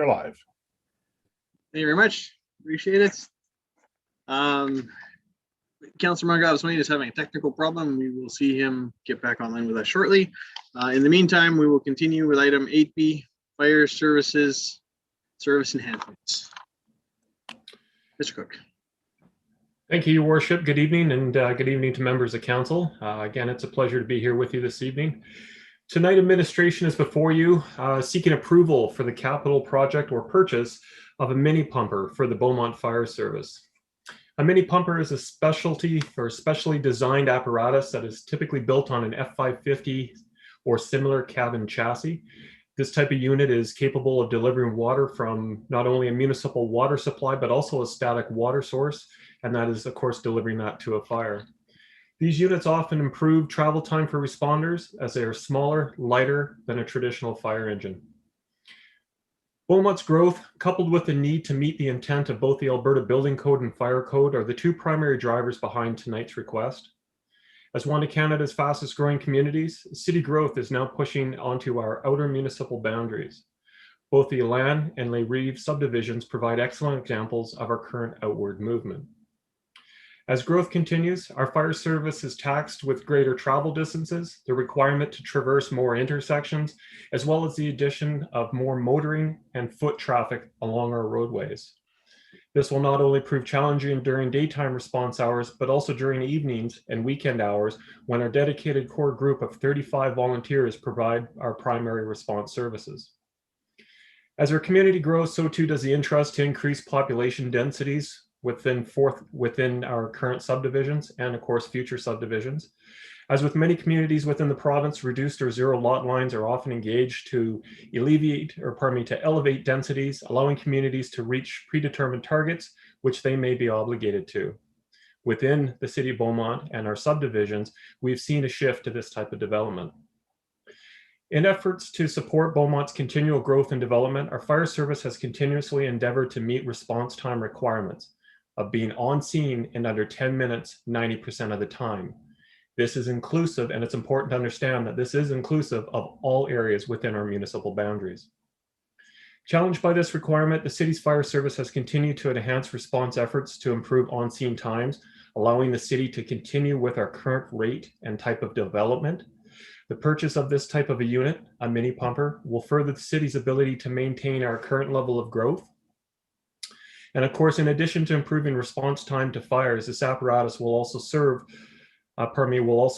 you're live. Thank you very much. Appreciate it. Councillor Margolis is having a technical problem. We will see him get back online with us shortly. In the meantime, we will continue with item 8B, fire services, service enhancements. Mr. Cook. Thank you, Your Worship. Good evening, and good evening to members of council. Again, it's a pleasure to be here with you this evening. Tonight, administration is before you seeking approval for the capital project or purchase of a mini pumper for the Beaumont Fire Service. A mini pumper is a specialty or specially designed apparatus that is typically built on an F-550 or similar cabin chassis. This type of unit is capable of delivering water from not only a municipal water supply, but also a static water source, and that is, of course, delivering that to a fire. These units often improve travel time for responders as they are smaller, lighter than a traditional fire engine. Beaumont's growth, coupled with the need to meet the intent of both the Alberta Building Code and Fire Code, are the two primary drivers behind tonight's request. As one of Canada's fastest growing communities, city growth is now pushing onto our outer municipal boundaries. Both the Elan and Les Rives subdivisions provide excellent examples of our current outward movement. As growth continues, our fire service is taxed with greater travel distances, the requirement to traverse more intersections, as well as the addition of more motoring and foot traffic along our roadways. This will not only prove challenging during daytime response hours, but also during evenings and weekend hours when our dedicated core group of 35 volunteers provide our primary response services. As our community grows, so too does the interest to increase population densities within our current subdivisions and, of course, future subdivisions. As with many communities within the province, reduced or zero lot lines are often engaged to elevate densities, allowing communities to reach predetermined targets, which they may be obligated to. Within the city of Beaumont and our subdivisions, we've seen a shift to this type of development. In efforts to support Beaumont's continual growth and development, our fire service has continuously endeavored to meet response time requirements of being on scene in under 10 minutes, 90% of the time. This is inclusive, and it's important to understand that this is inclusive of all areas within our municipal boundaries. Challenged by this requirement, the city's fire service has continued to enhance response efforts to improve on-scene times, allowing the city to continue with our current rate and type of development. The purchase of this type of a unit, a mini pumper, will further the city's ability to maintain our current level of growth. And of course, in addition to improving response time to fires, this apparatus will also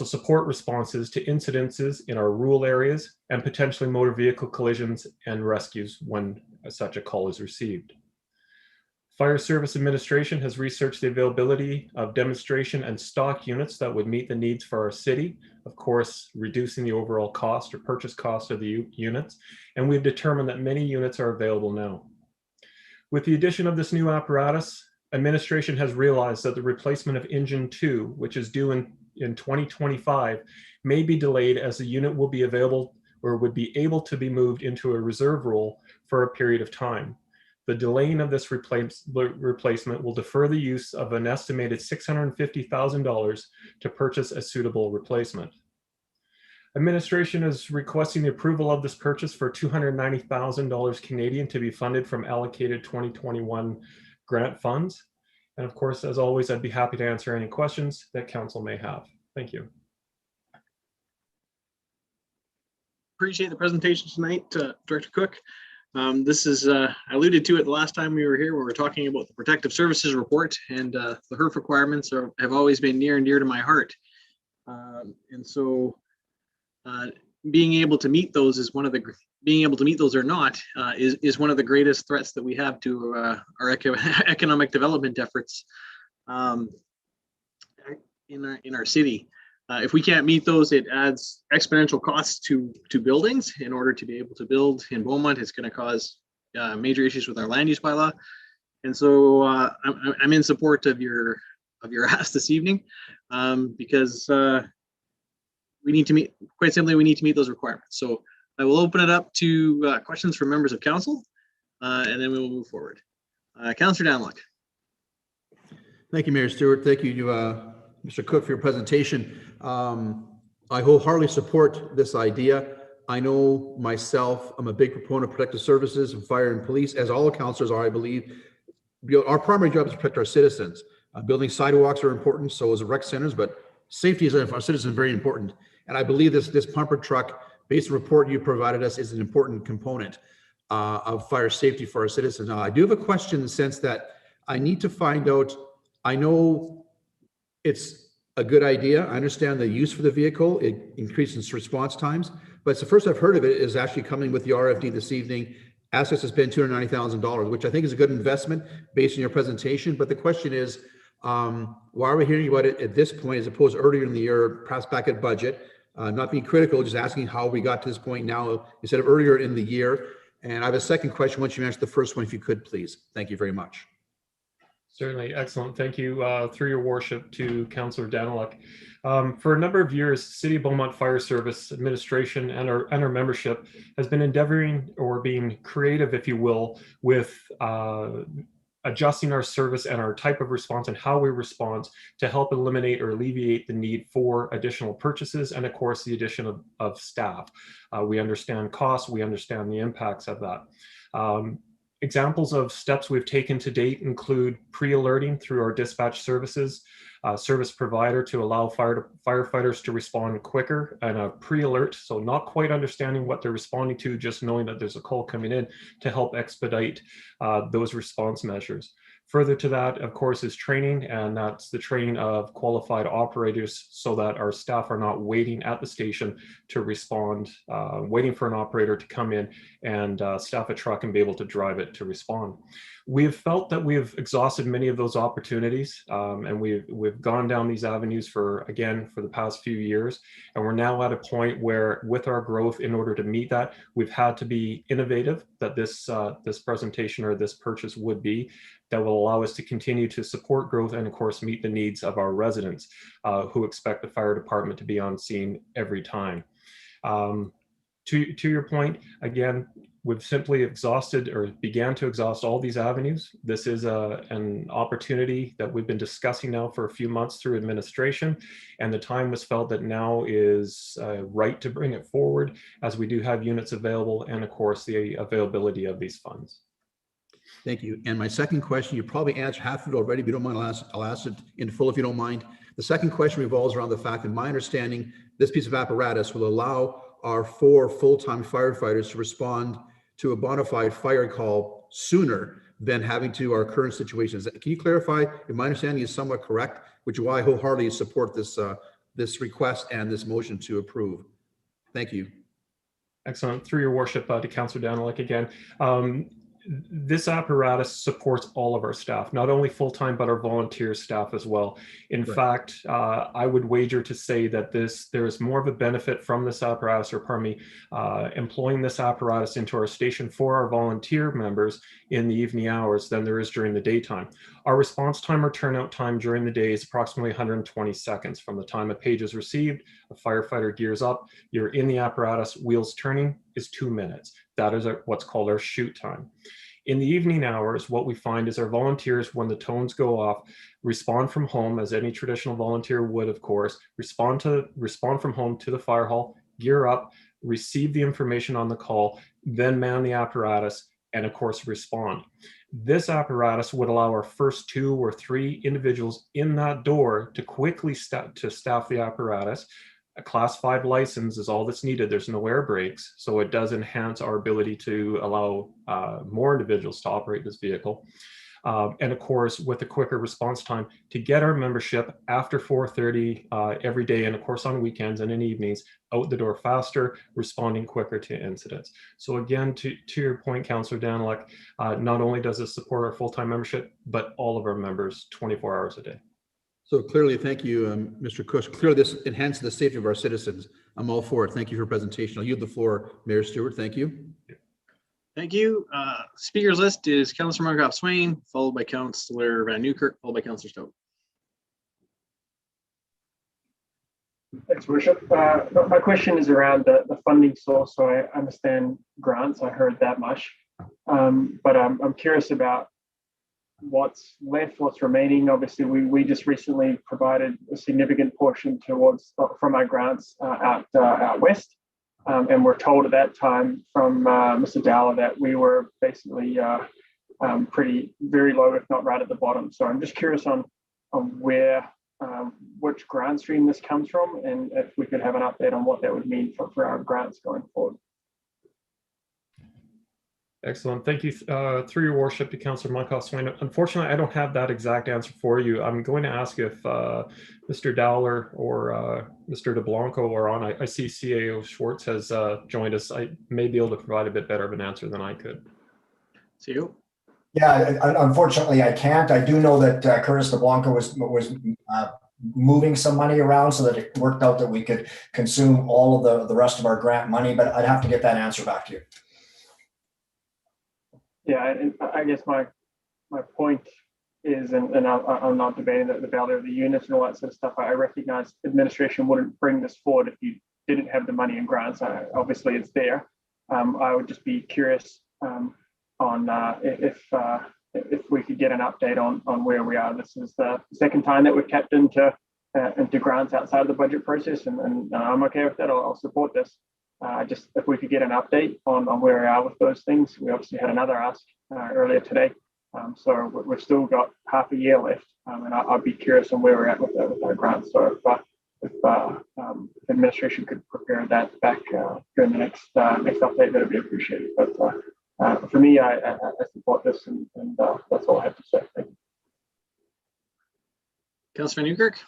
support responses to incidences in our rural areas and potentially motor vehicle collisions and rescues when such a call is received. Fire Service Administration has researched the availability of demonstration and stock units that would meet the needs for our city, of course, reducing the overall cost or purchase cost of the units, and we've determined that many units are available now. With the addition of this new apparatus, administration has realized that the replacement of engine 2, which is due in 2025, may be delayed as the unit will be available or would be able to be moved into a reserve role for a period of time. The delaying of this replacement will defer the use of an estimated $650,000 to purchase a suitable replacement. Administration is requesting the approval of this purchase for $290,000 Canadian to be funded from allocated 2021 grant funds. And of course, as always, I'd be happy to answer any questions that council may have. Thank you. Appreciate the presentation tonight, Director Cook. This is, I alluded to it the last time we were here, where we were talking about the Protective Services Report, and the HERF requirements have always been near and dear to my heart. And so being able to meet those is one of the, being able to meet those or not is one of the greatest threats that we have to our economic development efforts in our city. If we can't meet those, it adds exponential costs to buildings. In order to be able to build in Beaumont, it's going to cause major issues with our land use bylaw. And so I'm in support of your ask this evening, because we need to meet, quite simply, we need to meet those requirements. So I will open it up to questions from members of council, and then we will move forward. Councillor Danlock. Thank you, Mayor Stewart. Thank you, Mr. Cook, for your presentation. I wholeheartedly support this idea. I know myself, I'm a big proponent of protective services and fire and police, as all councillors are, I believe. Our primary job is to protect our citizens. Building sidewalks are important, so is rec centers, but safety of our citizens is very important. And I believe this pumper truck, based on the report you provided us, is an important component of fire safety for our citizens. Now, I do have a question in the sense that I need to find out, I know it's a good idea. I understand the use for the vehicle, it increases response times, but it's the first I've heard of it is actually coming with the RFD this evening. Asked us to spend $290,000, which I think is a good investment based on your presentation. But the question is, why are we hearing about it at this point as opposed to earlier in the year, perhaps back at budget? Not being critical, just asking how we got to this point now instead of earlier in the year. And I have a second question once you answer the first one, if you could, please. Thank you very much. Certainly, excellent. Thank you, through your worship, to Councillor Daniluk. For a number of years, City of Beaumont Fire Service Administration and our membership has been endeavoring or being creative, if you will, with adjusting our service and our type of response and how we respond to help eliminate or alleviate the need for additional purchases and, of course, the addition of staff. We understand costs, we understand the impacts of that. Examples of steps we've taken to date include pre-alerting through our dispatch services, service provider to allow firefighters to respond quicker, and a pre-alert, so not quite understanding what they're responding to, just knowing that there's a call coming in to help expedite those response measures. Further to that, of course, is training, and that's the training of qualified operators so that our staff are not waiting at the station to respond, waiting for an operator to come in and staff a truck and be able to drive it to respond. We've felt that we've exhausted many of those opportunities, and we've gone down these avenues for the past few years, and we're now at a point where, with our growth, in order to meet that, we've had to be innovative, that this presentation or this purchase would be, that will allow us to continue to support growth and, of course, meet the needs of our residents who expect the fire department to be on scene every time. To your point, again, we've simply exhausted or began to exhaust all these avenues. This is an opportunity that we've been discussing now for a few months through administration, and the time was felt that now is right to bring it forward, as we do have units available and, of course, the availability of these funds. Thank you. And my second question, you probably answered half of it already. If you don't mind, I'll ask it in full if you don't mind. The second question revolves around the fact that, my understanding, this piece of apparatus will allow our 4 full-time firefighters to respond to a bona fide fire call sooner than having to our current situations. Can you clarify if my understanding is somewhat correct, which is why I wholeheartedly support this, this request and this motion to approve? Thank you. Excellent. Through your worship, to Councillor Daniluk again. This apparatus supports all of our staff, not only full-time, but our volunteer staff as well. In fact, I would wager to say that there is more of a benefit from this apparatus, or pardon me, employing this apparatus into our station for our volunteer members in the evening hours than there is during the daytime. Our response time or turnout time during the day is approximately 120 seconds. From the time a page is received, a firefighter gears up, you're in the apparatus, wheels turning is 2 minutes. That is what's called our shoot time. In the evening hours, what we find is our volunteers, when the tones go off, respond from home, as any traditional volunteer would, of course, respond from home to the fire hall, gear up, receive the information on the call, then man the apparatus, and of course respond. This apparatus would allow our first 2 or 3 individuals in that door to quickly staff the apparatus. A Class 5 license is all that's needed. There's no air brakes, so it does enhance our ability to allow more individuals to operate this vehicle. And of course, with a quicker response time, to get our membership after 4:30 every day, and of course on weekends and in evenings, out the door faster, responding quicker to incidents. So again, to your point, Councillor Daniluk, not only does this support our full-time membership, but all of our members 24 hours a day. So clearly, thank you, Mr. Cush. Clearly, this enhances the safety of our citizens. I'm all for it. Thank you for your presentation. I'll yield the floor, Mayor Stewart. Thank you. Thank you. Speakers list is Councillor Markgraf Swain, followed by Councillor Van Newkirk, followed by Councillor Stowe. Thanks, Worship. My question is around the funding source. So I understand grants. I heard that much, but I'm curious about what's left, what's remaining. Obviously, we just recently provided a significant portion towards from our grants out west. And we're told at that time from Mr. Dowler that we were basically very low, if not right at the bottom. So I'm just curious on where, which grant stream this comes from, and if we could have an update on what that would mean for our grants going forward. Excellent. Thank you. Through your worship to Councillor Monkoff-Swain. Unfortunately, I don't have that exact answer for you. I'm going to ask if Mr. Dowler or Mr. DeBlanco are on. I see CAO Schwartz has joined us. I may be able to provide a bit better of an answer than I could. See you. Yeah, unfortunately, I can't. I do know that Curtis DeBlanco was moving some money around so that it worked out that we could consume all of the rest of our grant money, but I'd have to get that answer back to you. Yeah, and I guess my point is, and I'm not debating the value of the units and all that sort of stuff. I recognize administration wouldn't bring this forward if you didn't have the money in grants. Obviously, it's there. I would just be curious on if we could get an update on where we are. This is the second time that we've tapped into grants outside of the budget process, and I'm okay with that. I'll support this. Just if we could get an update on where we are with those things. We obviously had another ask earlier today, so we've still got half a year left, and I'd be curious on where we're at with our grants. So if administration could prepare that back during the next update, that'd be appreciated. But for me, I support this, and that's all I have to say. Thank you. Councillor Newkirk.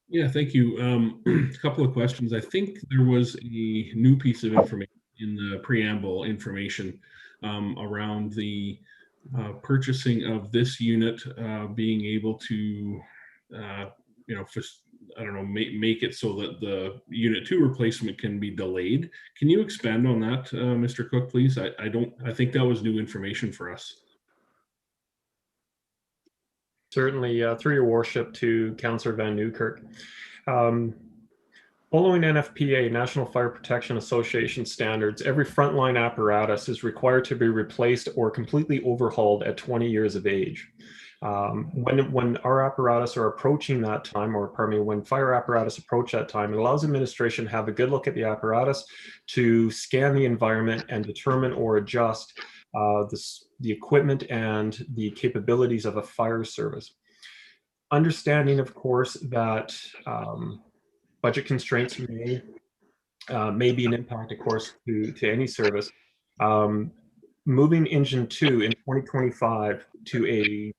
Yeah, thank you. A couple of questions. I think there was a new piece of information in the preamble information around the purchasing of this unit being able to, I don't know, make it so that the Unit 2 replacement can be delayed. Can you expand on that, Mr. Cook, please? I think that was new information for us. Certainly, through your worship to Councillor Van Newkirk. Following NFPA, National Fire Protection Association standards, every frontline apparatus is required to be replaced or completely overhauled at 20 years of age. When our apparatus are approaching that time, or pardon me, when fire apparatus approach that time, it allows administration to have a good look at the apparatus, to scan the environment and determine or adjust the equipment and the capabilities of a fire service. Understanding, of course, that budget constraints may be an impact, of course, to any service. Moving Engine 2 in 2025 to a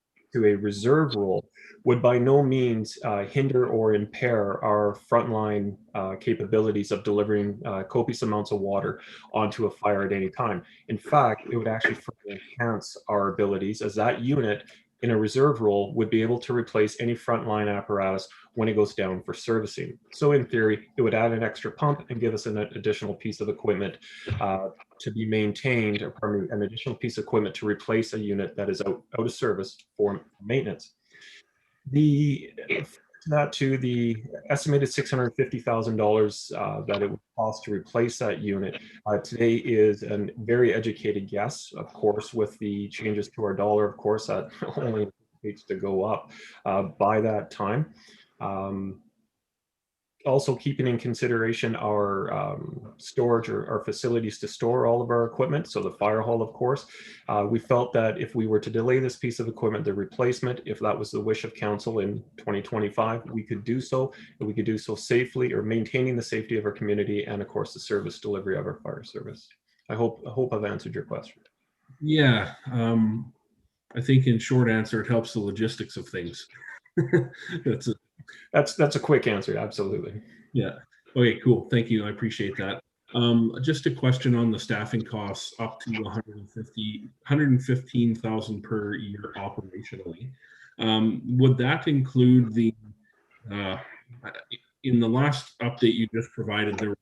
reserve role would by no means hinder or impair our frontline capabilities of delivering copious amounts of water onto a fire at any time. In fact, it would actually further enhance our abilities, as that unit in a reserve role would be able to replace any frontline apparatus when it goes down for servicing. So in theory, it would add an extra pump and give us an additional piece of equipment to be maintained, or pardon me, an additional piece of equipment to replace a unit that is out of service for maintenance. To the estimated $650,000 that it would cost to replace that unit today is a very educated guess. Of course, with the changes to our dollar, of course, that only needs to go up by that time. Also keeping in consideration our storage or our facilities to store all of our equipment, so the fire hall, of course. We felt that if we were to delay this piece of equipment, the replacement, if that was the wish of council in 2025, we could do so, and we could do so safely, or maintaining the safety of our community and, of course, the service delivery of our fire service. I hope I've answered your question. Yeah, I think in short answer, it helps the logistics of things. That's a quick answer, absolutely. Yeah. Okay, cool. Thank you. I appreciate that. Just a question on the staffing costs up to 115,000 per year operationally. Would that include the in the last update you just provided, there was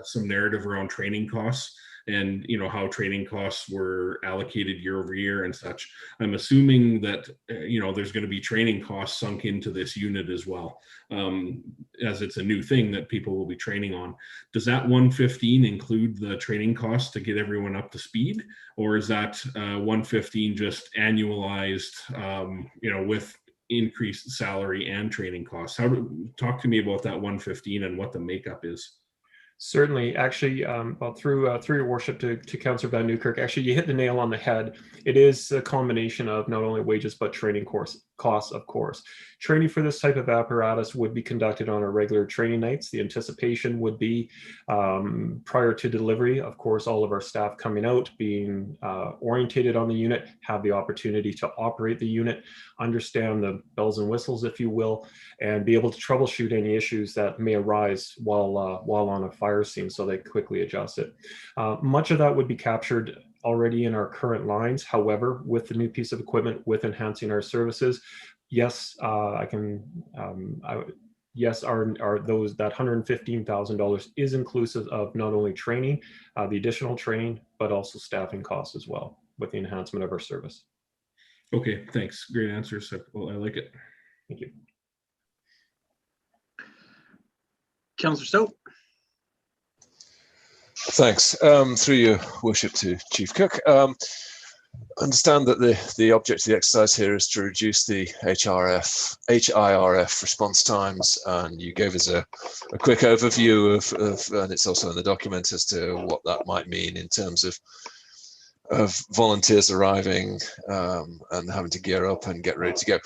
some narrative around training costs and how training costs were allocated year over year and such. I'm assuming that there's going to be training costs sunk into this unit as well, as it's a new thing that people will be training on. Does that 115 include the training costs to get everyone up to speed, or is that 115 just annualized with increased salary and training costs. Talk to me about that 115 and what the makeup is. Certainly, actually, well, through your worship to Councillor Van Newkirk, actually, you hit the nail on the head. It is a combination of not only wages, but training costs, of course. Training for this type of apparatus would be conducted on our regular training nights. The anticipation would be prior to delivery, of course, all of our staff coming out, being orientated on the unit, have the opportunity to operate the unit, understand the bells and whistles, if you will, and be able to troubleshoot any issues that may arise while on a fire scene, so they quickly adjust it. Much of that would be captured already in our current lines. However, with the new piece of equipment, with enhancing our services, yes, yes, that $115,000 is inclusive of not only training, the additional training, but also staffing costs as well with the enhancement of our service. Okay, thanks. Great answers. Well, I like it. Thank you. Councillor Stout. Thanks. Through your worship to Chief Cook. Understand that the object of the exercise here is to reduce the HIRF response times, and you gave us a quick overview of, and it's also in the document, as to what that might mean in terms of volunteers arriving and having to gear up and get ready to go.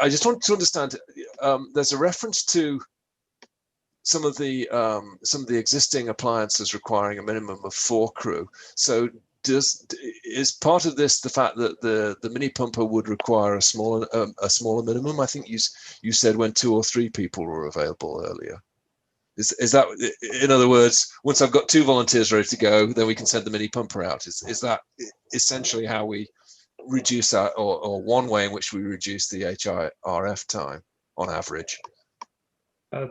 I just want to understand, there's a reference to some of the existing appliances requiring a minimum of 4 crew. So is part of this the fact that the mini pumper would require a smaller minimum? I think you said when 2 or 3 people were available earlier. Is that, in other words, once I've got 2 volunteers ready to go, then we can send the mini pumper out? Is that essentially how we reduce that, or one way in which we reduce the HIRF time on average?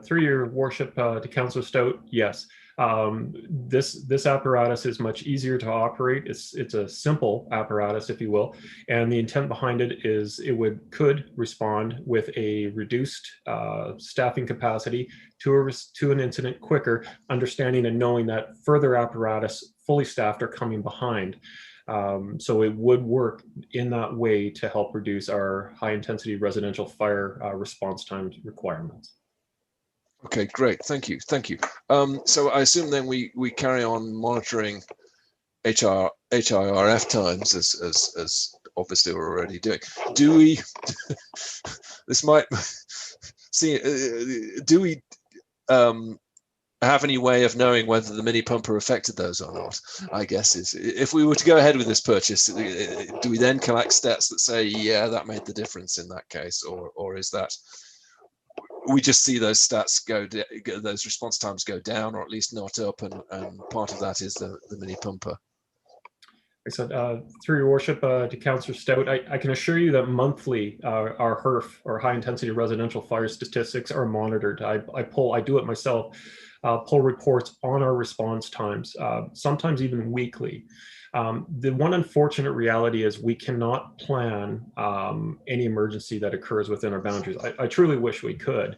Through your worship to Councillor Stout, yes. This apparatus is much easier to operate. It's a simple apparatus, if you will, and the intent behind it is it could respond with a reduced staffing capacity to an incident quicker, understanding and knowing that further apparatus fully staffed are coming behind. So it would work in that way to help reduce our high intensity residential fire response time requirements. Okay, great. Thank you. So I assume then we carry on monitoring HIRF times as obviously we're already doing. Do we? This might see. Do we have any way of knowing whether the mini pumper affected those or not? I guess is, if we were to go ahead with this purchase, do we then collect stats that say, yeah, that made the difference in that case, or is that we just see those stats those response times go down, or at least not up, and part of that is the mini pumper? I said, through your worship to Councillor Stout, I can assure you that monthly our HIRF, or high intensity residential fire statistics, are monitored. I do it myself, pull reports on our response times, sometimes even weekly. The one unfortunate reality is we cannot plan any emergency that occurs within our boundaries. I truly wish we could.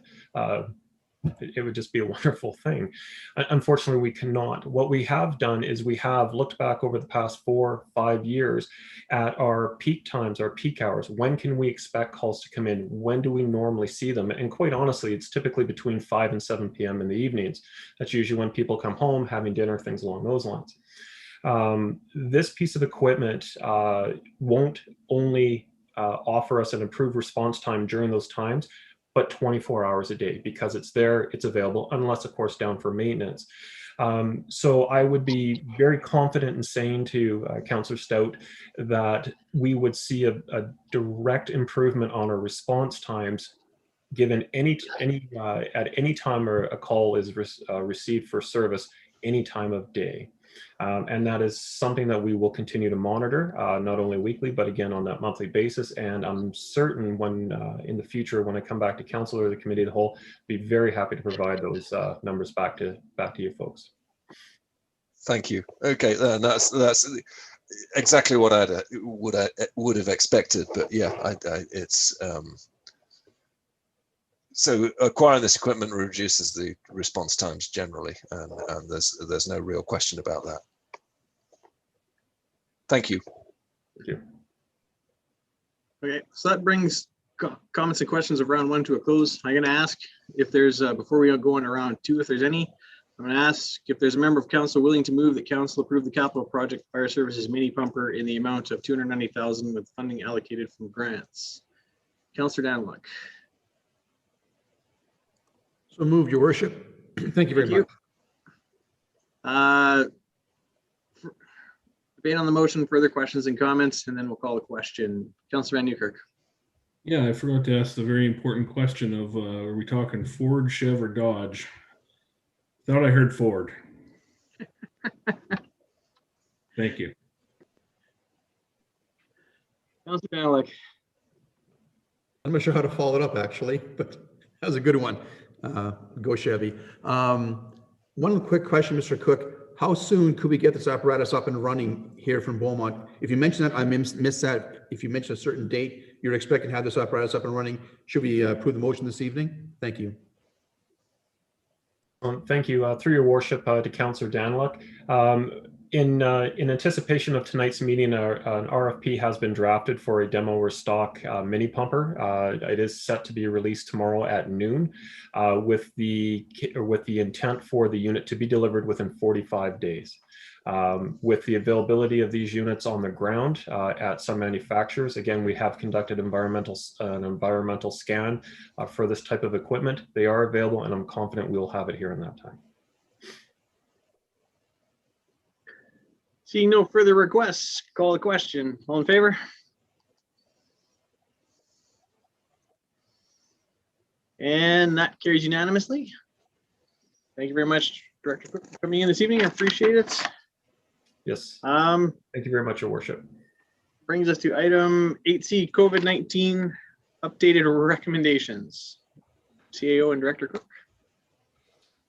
It would just be a wonderful thing. Unfortunately, we cannot. What we have done is we have looked back over the past 4 or 5 years at our peak times, our peak hours. When can we expect calls to come in? When do we normally see them? And quite honestly, it's typically between 5 and 7 p.m. in the evenings. That's usually when people come home, having dinner, things along those lines. This piece of equipment won't only offer us an improved response time during those times, but 24 hours a day, because it's there, it's available, unless of course down for maintenance. So I would be very confident in saying to Councillor Stout that we would see a direct improvement on our response times, given at any time a call is received for service, any time of day. And that is something that we will continue to monitor, not only weekly, but again on that monthly basis. And I'm certain when in the future, when I come back to council or the committee of the whole, be very happy to provide those numbers back to you folks. Thank you. Okay, that's exactly what I would have expected. But yeah, it's so acquiring this equipment reduces the response times generally, and there's no real question about that. Thank you. Thank you. Okay, so that brings comments and questions of round 1 to a close. I'm going to ask if there's, before we go on to round 2, if there's any, I'm going to ask if there's a member of council willing to move that council approve the capital project fire services mini pumper in the amount of $290,000 with funding allocated from grants. Councillor Danluck. So moved, your worship. Thank you very much. Debate on the motion, further questions and comments, and then we'll call a question. Councillor Van Newkirk. Yeah, I forgot to ask the very important question of, are we talking Ford, Chev, or Dodge? Thought I heard Ford. Thank you. Councillor Danluck. I'm not sure how to follow it up, actually, but that was a good one. Go Chevy. One quick question, Mr. Cook. How soon could we get this apparatus up and running here from Beaumont? If you mentioned that, I missed that. If you mentioned a certain date, you're expecting to have this apparatus up and running. Should we approve the motion this evening? Thank you. Thank you. Through your worship to Councillor Danluck. In anticipation of tonight's meeting, an RFP has been drafted for a demo or stock mini pumper. It is set to be released tomorrow at noon, with the intent for the unit to be delivered within 45 days. With the availability of these units on the ground at some manufacturers, again, we have conducted an environmental scan for this type of equipment. They are available, and I'm confident we'll have it here in that time. Seeing no further requests, call the question. All in favor? And that carries unanimously. Thank you very much, Director Cook, for coming in this evening. I appreciate it. Yes. Thank you very much, Your Worship. Brings us to item 8C, COVID-19 updated recommendations. CAO and Director Cook.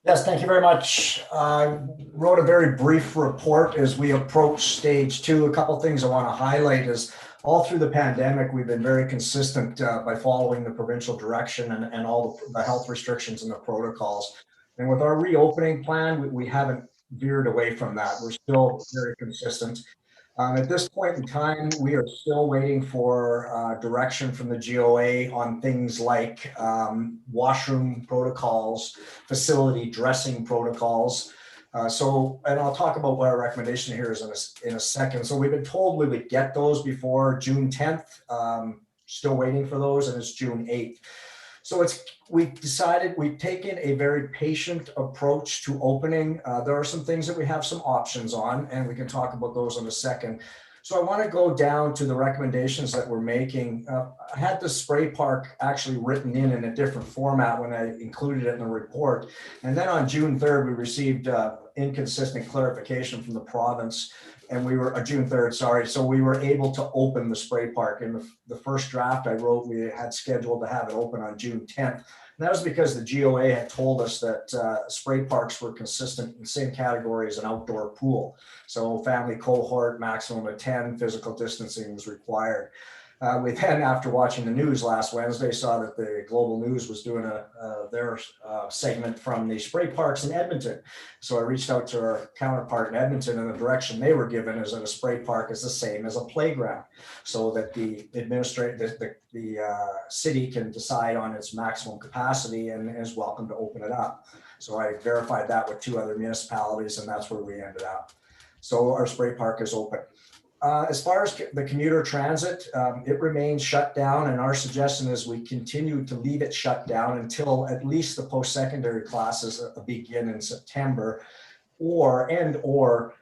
Yes, thank you very much. I wrote a very brief report as we approach stage 2. A couple of things I want to highlight is all through the pandemic, we've been very consistent by following the provincial direction and all the health restrictions and the protocols. And with our reopening plan, we haven't veered away from that. We're still very consistent. At this point in time, we are still waiting for direction from the GOA on things like washroom protocols, facility dressing protocols. And I'll talk about what our recommendation here is in a second. So we've been told we would get those before June 10th. Still waiting for those, and it's June 8th. So we've taken a very patient approach to opening. There are some things that we have some options on, and we can talk about those in a second. So I want to go down to the recommendations that we're making. I had the spray park actually written in a different format when I included it in the report. And then on June 3rd, we received inconsistent clarification from the province. And we were June 3rd, sorry. So we were able to open the spray park. In the first draft I wrote, we had scheduled to have it open on June 10th. And that was because the GOA had told us that spray parks were consistent in the same category as an outdoor pool. So family cohort, maximum of 10, physical distancing was required. We then, after watching the news last Wednesday, saw that the Global News was doing their segment from the spray parks in Edmonton. So I reached out to our counterpart in Edmonton, and the direction they were given is that a spray park is the same as a playground, so that the city can decide on its maximum capacity and is welcome to open it up. So I verified that with 2 other municipalities, and that's where we ended up. So our spray park is open. As far as the commuter transit, it remains shut down, and our suggestion is we continue to leave it shut down until at least the post-secondary classes begin in September, or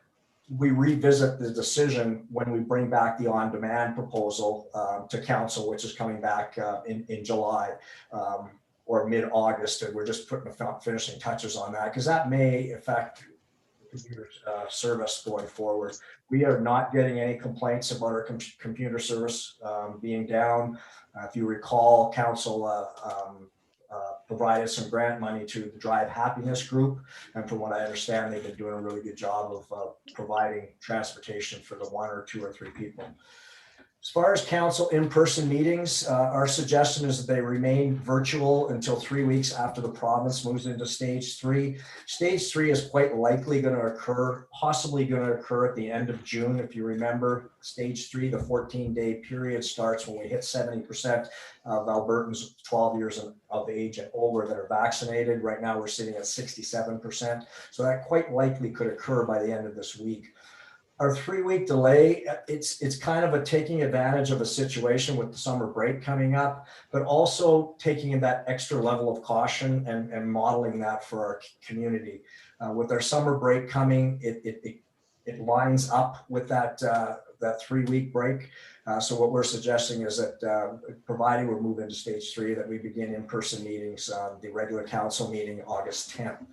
we revisit the decision when we bring back the on-demand proposal to council, which is coming back in July or mid-August, and we're just putting the finishing touches on that because that may affect computer service going forward. We are not getting any complaints about our computer service being down. If you recall, council provided some grant money to the Drive Happiness Group, and from what I understand, they've been doing a really good job of providing transportation for the 1 or 2 or 3 people. As far as council in-person meetings, our suggestion is that they remain virtual until 3 weeks after the province moves into stage 3. Stage 3 is quite likely going to occur, possibly going to occur at the end of June. If you remember, stage 3, the 14-day period starts when we hit 70% of Albertans 12 years of age and over that are vaccinated. Right now, we're sitting at 67%. So that quite likely could occur by the end of this week. Our 3-week delay, it's kind of a taking advantage of a situation with the summer break coming up, but also taking that extra level of caution and modeling that for our community. With our summer break coming, it lines up with that 3-week break. So what we're suggesting is that providing we're moving into stage 3, that we begin in-person meetings, the regular council meeting August 10th.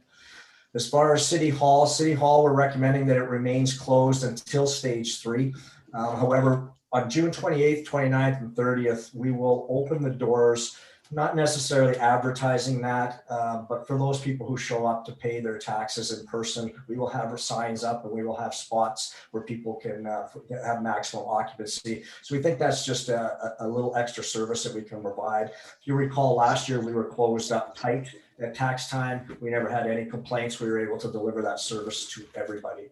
As far as City Hall, we're recommending that it remains closed until stage 3. However, on June 28th, 29th, and 30th, we will open the doors, not necessarily advertising that, but for those people who show up to pay their taxes in person, we will have our signs up and we will have spots where people can have maximum occupancy. So we think that's just a little extra service that we can provide. If you recall, last year we were closed up tight at tax time. We never had any complaints. We were able to deliver that service to everybody.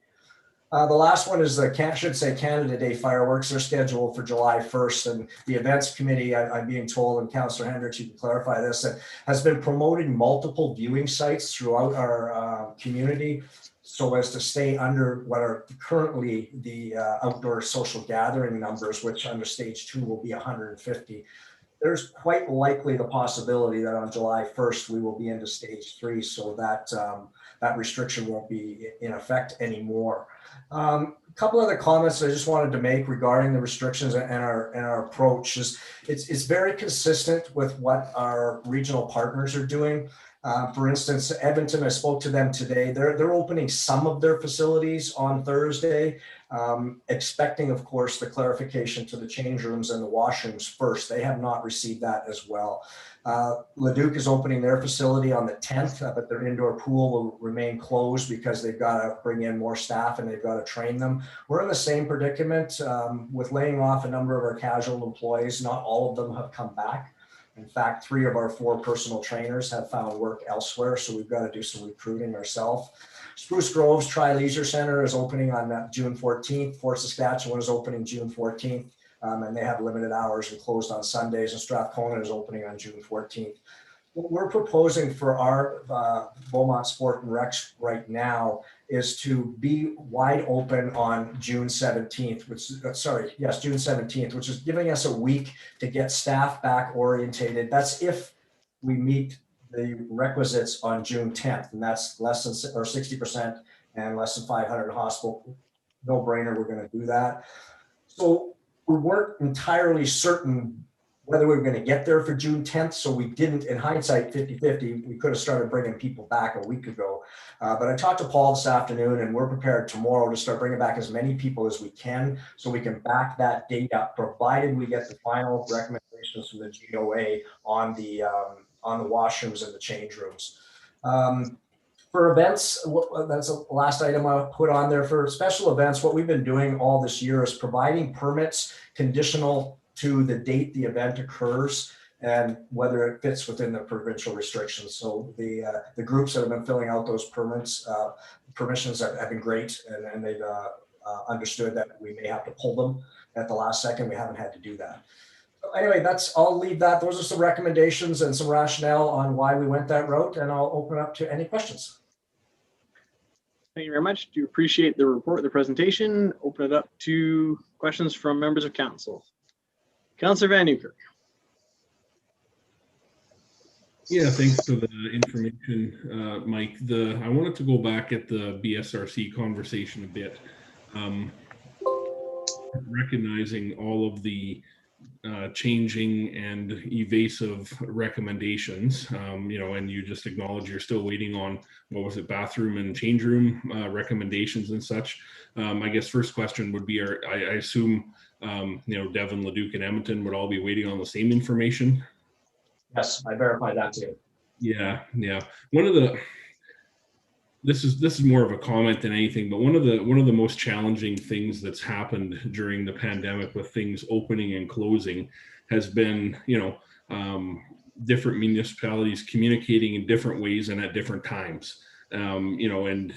The last one is the Canada Day fireworks. Are scheduled for July 1st, and the events committee, I'm being told, and Councillor Hendricks, you can clarify this, has been promoting multiple viewing sites throughout our community so as to stay under what are currently the outdoor social gathering numbers, which under stage 2 will be 150. There's quite likely the possibility that on July 1st, we will be into stage 3, so that that restriction won't be in effect anymore. A couple other comments I just wanted to make regarding the restrictions and our approach is it's very consistent with what our regional partners are doing. For instance, Edmonton, I spoke to them today. They're opening some of their facilities on Thursday, expecting, of course, the clarification to the change rooms and the washrooms first. They have not received that as well. Leduc is opening their facility on the 10th, but their indoor pool will remain closed because they've got to bring in more staff and they've got to train them. We're in the same predicament with laying off a number of our casual employees. Not all of them have come back. In fact, 3 of our 4 personal trainers have found work elsewhere, so we've got to do some recruiting ourselves. Spruce Grove's Tri-Leisure Center is opening on June 14th. Fort Saskatchewan is opening June 14th, and they have limited hours and closed on Sundays. And Strathcona is opening on June 14th. What we're proposing for our Beaumont Sport and Rec right now is to be wide open on June 17th, June 17th, which is giving us a week to get staff back orientated. That's if we meet the requisites on June 10th, and that's less than 60% and less than 500 in hospital. No brainer, we're going to do that. So we weren't entirely certain whether we were going to get there for June 10th. So we didn't, in hindsight, 50-50, we could have started bringing people back a week ago. But I talked to Paul this afternoon, and we're prepared tomorrow to start bringing back as many people as we can so we can back that date up, provided we get the final recommendations from the GOA on the washrooms and the change rooms. For events, that's the last item I'll put on there. For special events, what we've been doing all this year is providing permits conditional to the date the event occurs and whether it fits within the provincial restrictions. So the groups that have been filling out those permissions have been great, and they've understood that we may have to pull them at the last second. We haven't had to do that. So anyway, I'll leave that. Those are some recommendations and some rationale on why we went that route, and I'll open up to any questions. Thank you very much. Do appreciate the report, the presentation. Open it up to questions from members of council. Councillor Van Newkirk. Yeah, thanks for the information, Mike. I wanted to go back at the Bsrc conversation a bit, recognizing all of the changing and evasive recommendations, and you just acknowledge you're still waiting on, what was it, bathroom and change room recommendations and such. I guess first question would be, I assume, Devon, Leduc, and Edmonton would all be waiting on the same information? Yes, I verified that too. Yeah. One of the, this is more of a comment than anything, but one of the most challenging things that's happened during the pandemic with things opening and closing has been, different municipalities communicating in different ways and at different times. And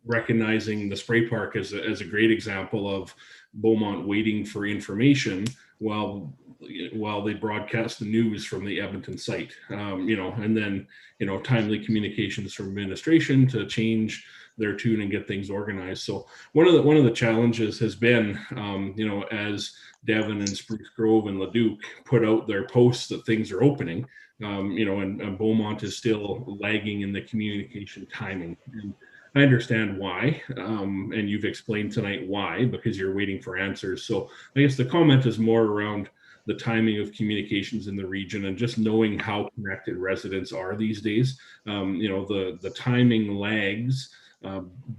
recognizing the spray park as a great example of Beaumont waiting for information while they broadcast the news from the Edmonton site, and then, timely communications from administration to change their tune and get things organized. So one of the challenges has been, as Devon and Spruce Grove and Leduc put out their posts that things are opening, and Beaumont is still lagging in the communication timing. And I understand why, and you've explained tonight why, because you're waiting for answers. So I guess the comment is more around the timing of communications in the region and just knowing how connected residents are these days. The timing lags,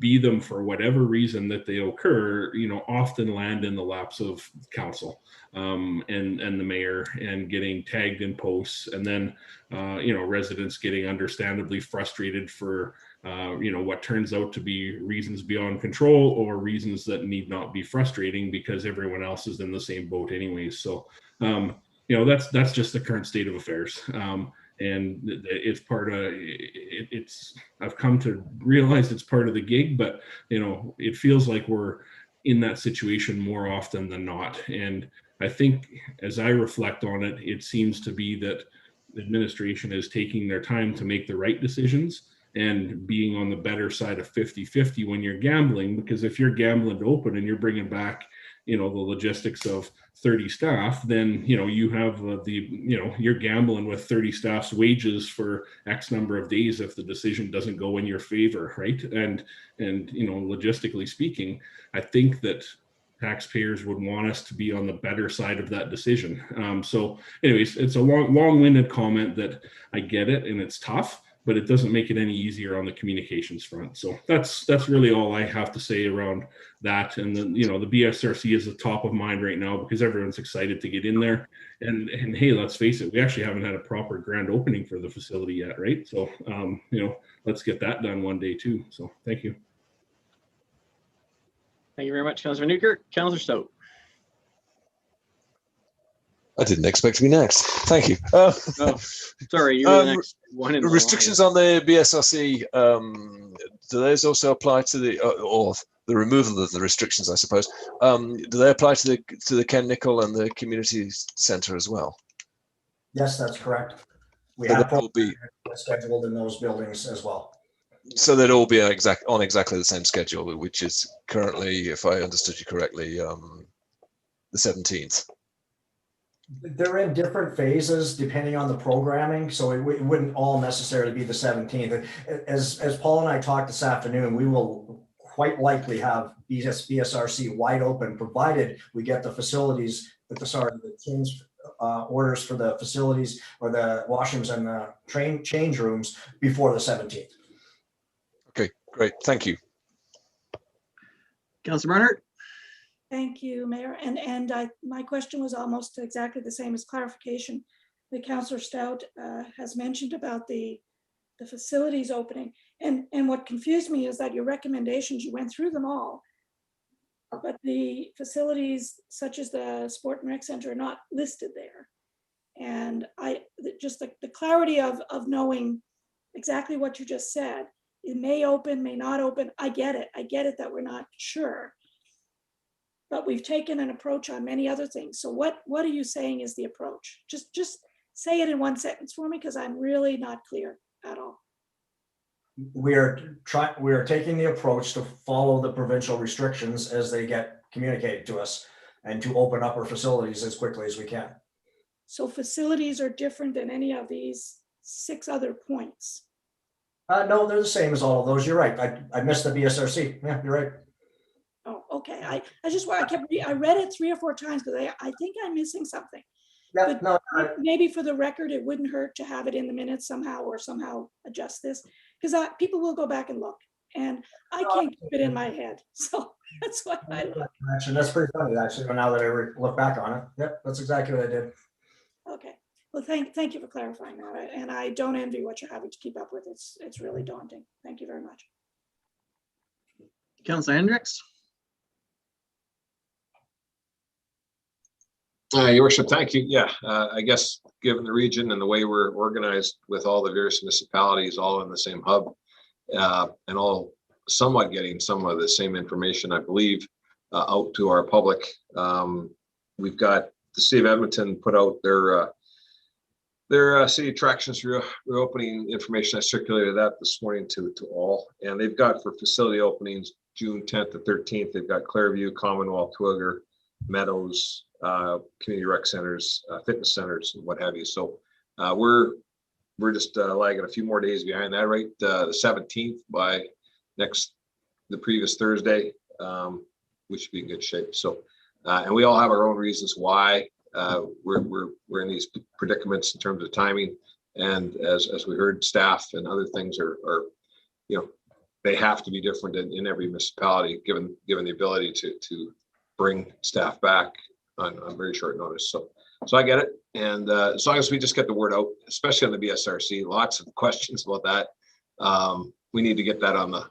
be them for whatever reason that they occur, often land in the laps of council and the mayor, and getting tagged in posts, and then residents getting understandably frustrated for what turns out to be reasons beyond control, or reasons that need not be frustrating because everyone else is in the same boat anyways. So that's just the current state of affairs. And it's part of I've come to realize it's part of the gig, but it feels like we're in that situation more often than not. And I think as I reflect on it, it seems to be that the administration is taking their time to make the right decisions and being on the better side of 50-50 when you're gambling, because if you're gambling to open and you're bringing back the logistics of 30 staff, then you have you're gambling with 30 staff's wages for X number of days if the decision doesn't go in your favor, right? And logistically speaking, I think that taxpayers would want us to be on the better side of that decision. So anyways, it's a long-winded comment that I get it, and it's tough, but it doesn't make it any easier on the communications front. So that's really all I have to say around that. And then, the Bsrc is the top of mind right now because everyone's excited to get in there. And hey, let's face it, we actually haven't had a proper grand opening for the facility yet, right? So, let's get that done one day too. So thank you. Thank you very much, Councillor Newkirk. Councillor Stout. I didn't expect to be next. Thank you. Oh, sorry, you're the next one in the restrictions on the BSRC, do those also apply to the or the removal of the restrictions, I suppose? Do they apply to the Ken Nicol and the community centre as well? Yes, that's correct. We So have they'll be scheduled in those buildings as well. So they'll all be on exactly the same schedule, which is currently, if I understood you correctly, the 17th. They're in different phases depending on the programming, so it wouldn't all necessarily be the 17th. As Paul and I talked this afternoon, we will quite likely have Bsrc wide open, provided we get the facilities, the change orders for the facilities or the washrooms and the change rooms before the 17th. Okay, great, thank you. Councillor Barnhart. Thank you, Mayor. And my question was almost exactly the same as clarification that Councillor Stout has mentioned about the facilities opening. And what confused me is that your recommendations, you went through them all, but the facilities such as the Sport and Rec Center are not listed there. And just the clarity of knowing exactly what you just said, it may open, may not open. I get it that we're not sure. But we've taken an approach on many other things. So what are you saying is the approach? Just say it in one sentence for me, because I'm really not clear at all. We are taking the approach to follow the provincial restrictions as they get communicated to us, and to open up our facilities as quickly as we can. So facilities are different than any of these 6 other points. No, they're the same as all of those. You're right. I missed the BSRC. Yeah, you're right. Oh, okay. I read it 3 or 4 times because I think I'm missing something. Yeah, no, maybe for the record, it wouldn't hurt to have it in the minutes somehow, or somehow adjust this, because people will go back and look, and I can't keep it in my head. So that's why I look. Actually, that's pretty funny, actually, now that I look back on it. Yep, that's exactly what I did. Okay. Well, thank you for clarifying that. And I don't envy what you're having to keep up with. It's really daunting. Thank you very much. Councillor Hendricks. Your worship, thank you. Yeah, I guess given the region and the way we're organized with all the various municipalities all in the same hub, and all somewhat getting some of the same information, I believe, out to our public. We've got the city of Edmonton put out their city attractions reopening information. I circulated that this morning to all, and they've got for facility openings June 10th to 13th. They've got Clairview, Commonwealth, Twigger, Meadows, community rec centers, fitness centers, and what have you. So we're just lagging a few more days behind that, right? The 17th by the previous Thursday, we should be in good shape. So, and we all have our own reasons why we're in these predicaments in terms of timing. And as we heard, staff and other things are they have to be different in every municipality, given the ability to bring staff back on very short notice. So I get it. And as long as we just get the word out, especially on the Bsrc, lots of questions about that. We need to get that on the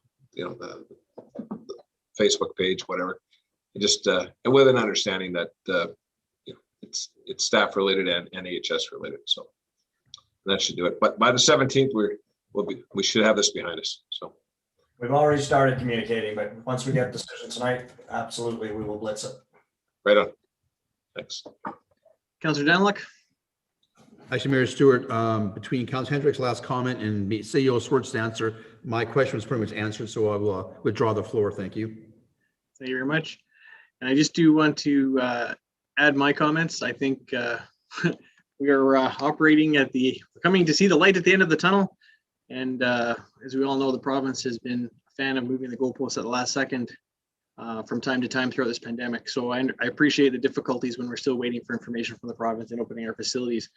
Facebook page, whatever. And just and with an understanding that it's staff related and AHS related. So that should do it. But by the 17th, we should have this behind us. So We've already started communicating, but once we get a decision tonight, absolutely, we will blitz it. right on. Thanks. Councillor Danluck. Actually, Mayor Stewart, between Councillor Hendrick's last comment and CEO Swartz's answer, my question was pretty much answered, so I will withdraw the floor. Thank you. Thank you very much. And I just do want to add my comments. I think we are operating we're coming to see the light at the end of the tunnel. And as we all know, the province has been a fan of moving the goalposts at the last second from time to time throughout this pandemic. So I appreciate the difficulties when we're still waiting for information from the province and opening our facilities.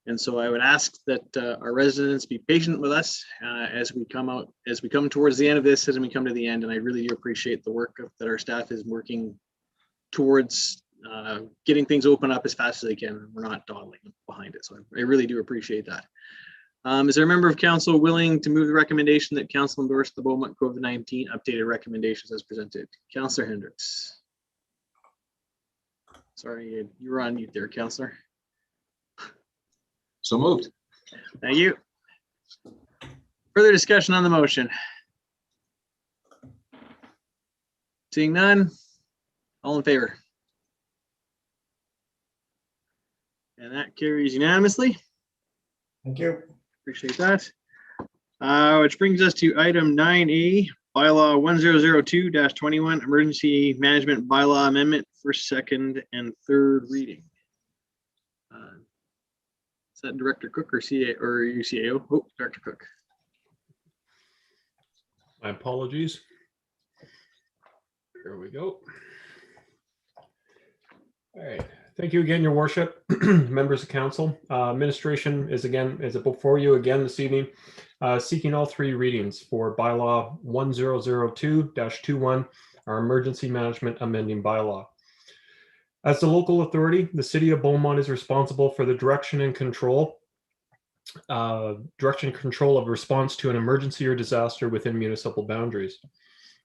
And so I would ask that our residents be patient with us as we come towards the end of this, as we come to the end. And I really do appreciate the work that our staff is working towards getting things open up as fast as they can. We're not dawdling behind it. So I really do appreciate that. Is there a member of council willing to move the recommendation that council endorse the Beaumont COVID-19 updated recommendations as presented? Councillor Hendricks. Sorry, you were on mute there, Councillor. So moved. Thank you. Further discussion on the motion? Seeing none, all in favor? And that carries unanimously. Thank you. Appreciate that. Which brings us to item 9A, Bylaw 1002-21, Emergency Management Bylaw Amendment for second and third reading. Is that Director Cook or CA or UCAO? Oh, Director Cook. My apologies. Here we go. All right. Thank you again, Your Worship, members of council. Administration is before you again this evening, seeking all three readings for Bylaw 1002-21, our Emergency Management Amending Bylaw. As the local authority, the City of Beaumont is responsible for the direction and control of response to an emergency or disaster within municipal boundaries.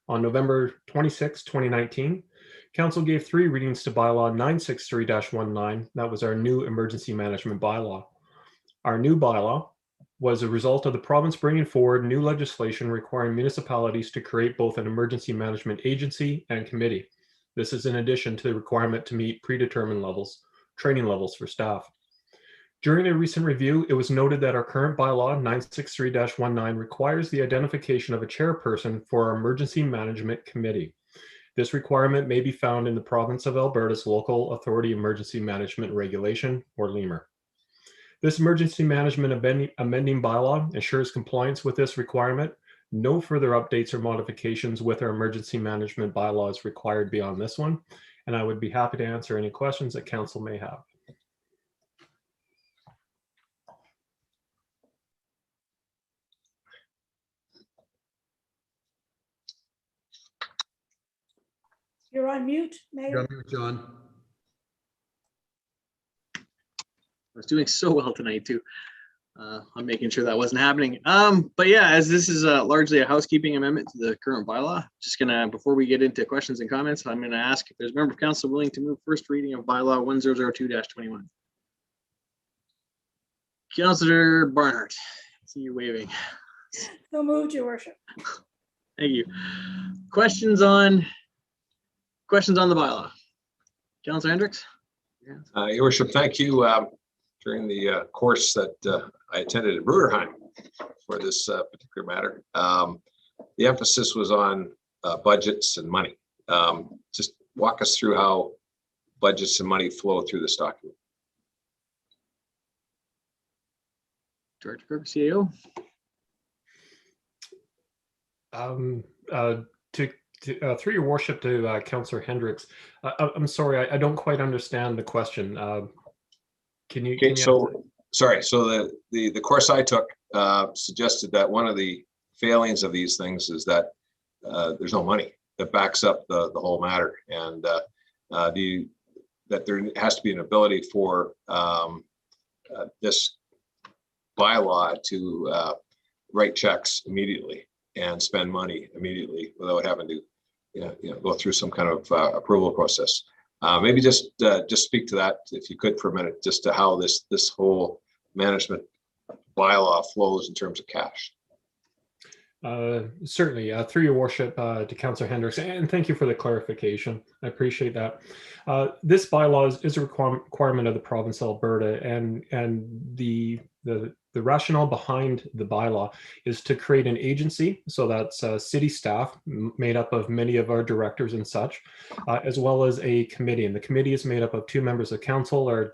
On November 26, 2019, Council gave three readings to Bylaw 963-19. That was our new emergency management bylaw. Our new bylaw was a result of the province bringing forward new legislation requiring municipalities to create both an emergency management agency and committee. This is in addition to the requirement to meet predetermined training levels for staff. During a recent review, it was noted that our current bylaw 963-19 requires the identification of a chairperson for our emergency management committee. This requirement may be found in the province of Alberta's Local Authority Emergency Management Regulation, or LEMR. This emergency management amending bylaw ensures compliance with this requirement. No further updates or modifications with our emergency management bylaw is required beyond this one, and I would be happy to answer any questions that council may have. You're on mute, Mayor. You're on mute, John. was doing so well tonight too. I'm making sure that wasn't happening. But yeah, as this is largely a housekeeping amendment to the current bylaw, just gonna, before we get into questions and comments, I'm gonna ask if there's a member of council willing to move first reading of bylaw 1002-21. Councillor Barnhart, I see you waving. So moved, your worship. Thank you. Questions on the bylaw? Councillor Hendricks? Your worship, thank you. During the course that I attended at Bruderheim for this particular matter, the emphasis was on budgets and money. Just walk us through how budgets and money flow through this document. Director Kirk, CAO. Through your worship to Councillor Hendricks, I'm sorry, I don't quite understand the question. Can you? Okay, so sorry. So the course I took suggested that one of the failings of these things is that there's no money that backs up the whole matter, and that there has to be an ability for this bylaw to write checks immediately and spend money immediately without having to go through some kind of approval process. Maybe just speak to that, if you could, for a minute, just to how this whole management bylaw flows in terms of cash. Certainly, through your worship to Councillor Hendricks, and thank you for the clarification. I appreciate that. This bylaw is a requirement of the province of Alberta, and the rationale behind the bylaw is to create an agency, so that's city staff made up of many of our directors and such, as well as a committee. And the committee is made up of 2 members of council, our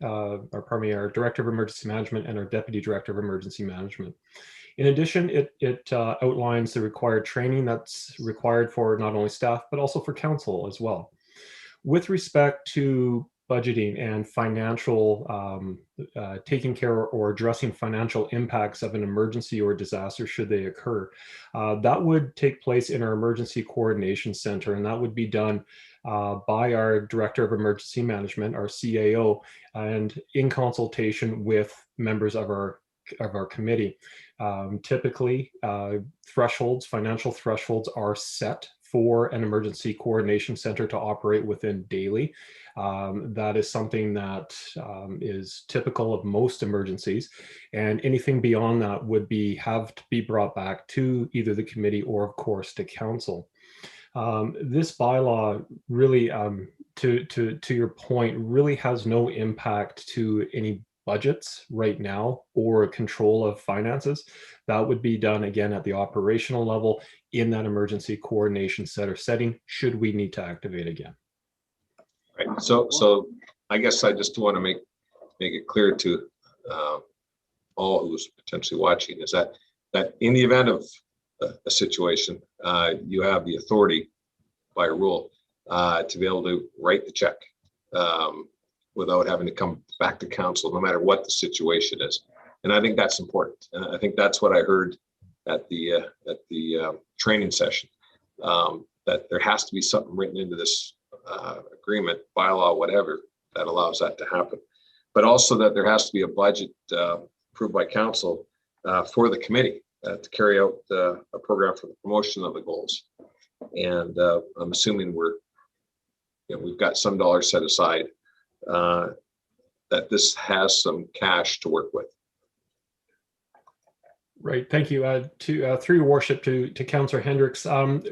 our director of emergency management and our deputy director of emergency management. In addition, it outlines the required training that's required for not only staff, but also for council as well. With respect to budgeting and financial, taking care or addressing financial impacts of an emergency or disaster should they occur, that would take place in our Emergency Coordination Center, and that would be done by our Director of Emergency Management, our CAO, and in consultation with members of our committee. Typically, financial thresholds are set for an emergency coordination center to operate within daily. That is something that is typical of most emergencies, and anything beyond that would have to be brought back to either the committee or, of course, to council. This bylaw really, to your point, really has no impact to any budgets right now or control of finances. That would be done again at the operational level in that emergency coordination center setting, should we need to activate again. Right. So I guess I just want to make it clear to all who's potentially watching is that in the event of a situation, you have the authority by rule to be able to write the check without having to come back to council, no matter what the situation is. And I think that's important. And I think that's what I heard at the training session, that there has to be something written into this agreement, bylaw, whatever, that allows that to happen. But also that there has to be a budget approved by council for the committee to carry out a program for the promotion of the goals. And I'm assuming we've got some dollars set aside, that this has some cash to work with. Right, thank you. Through your worship to Councillor Hendricks,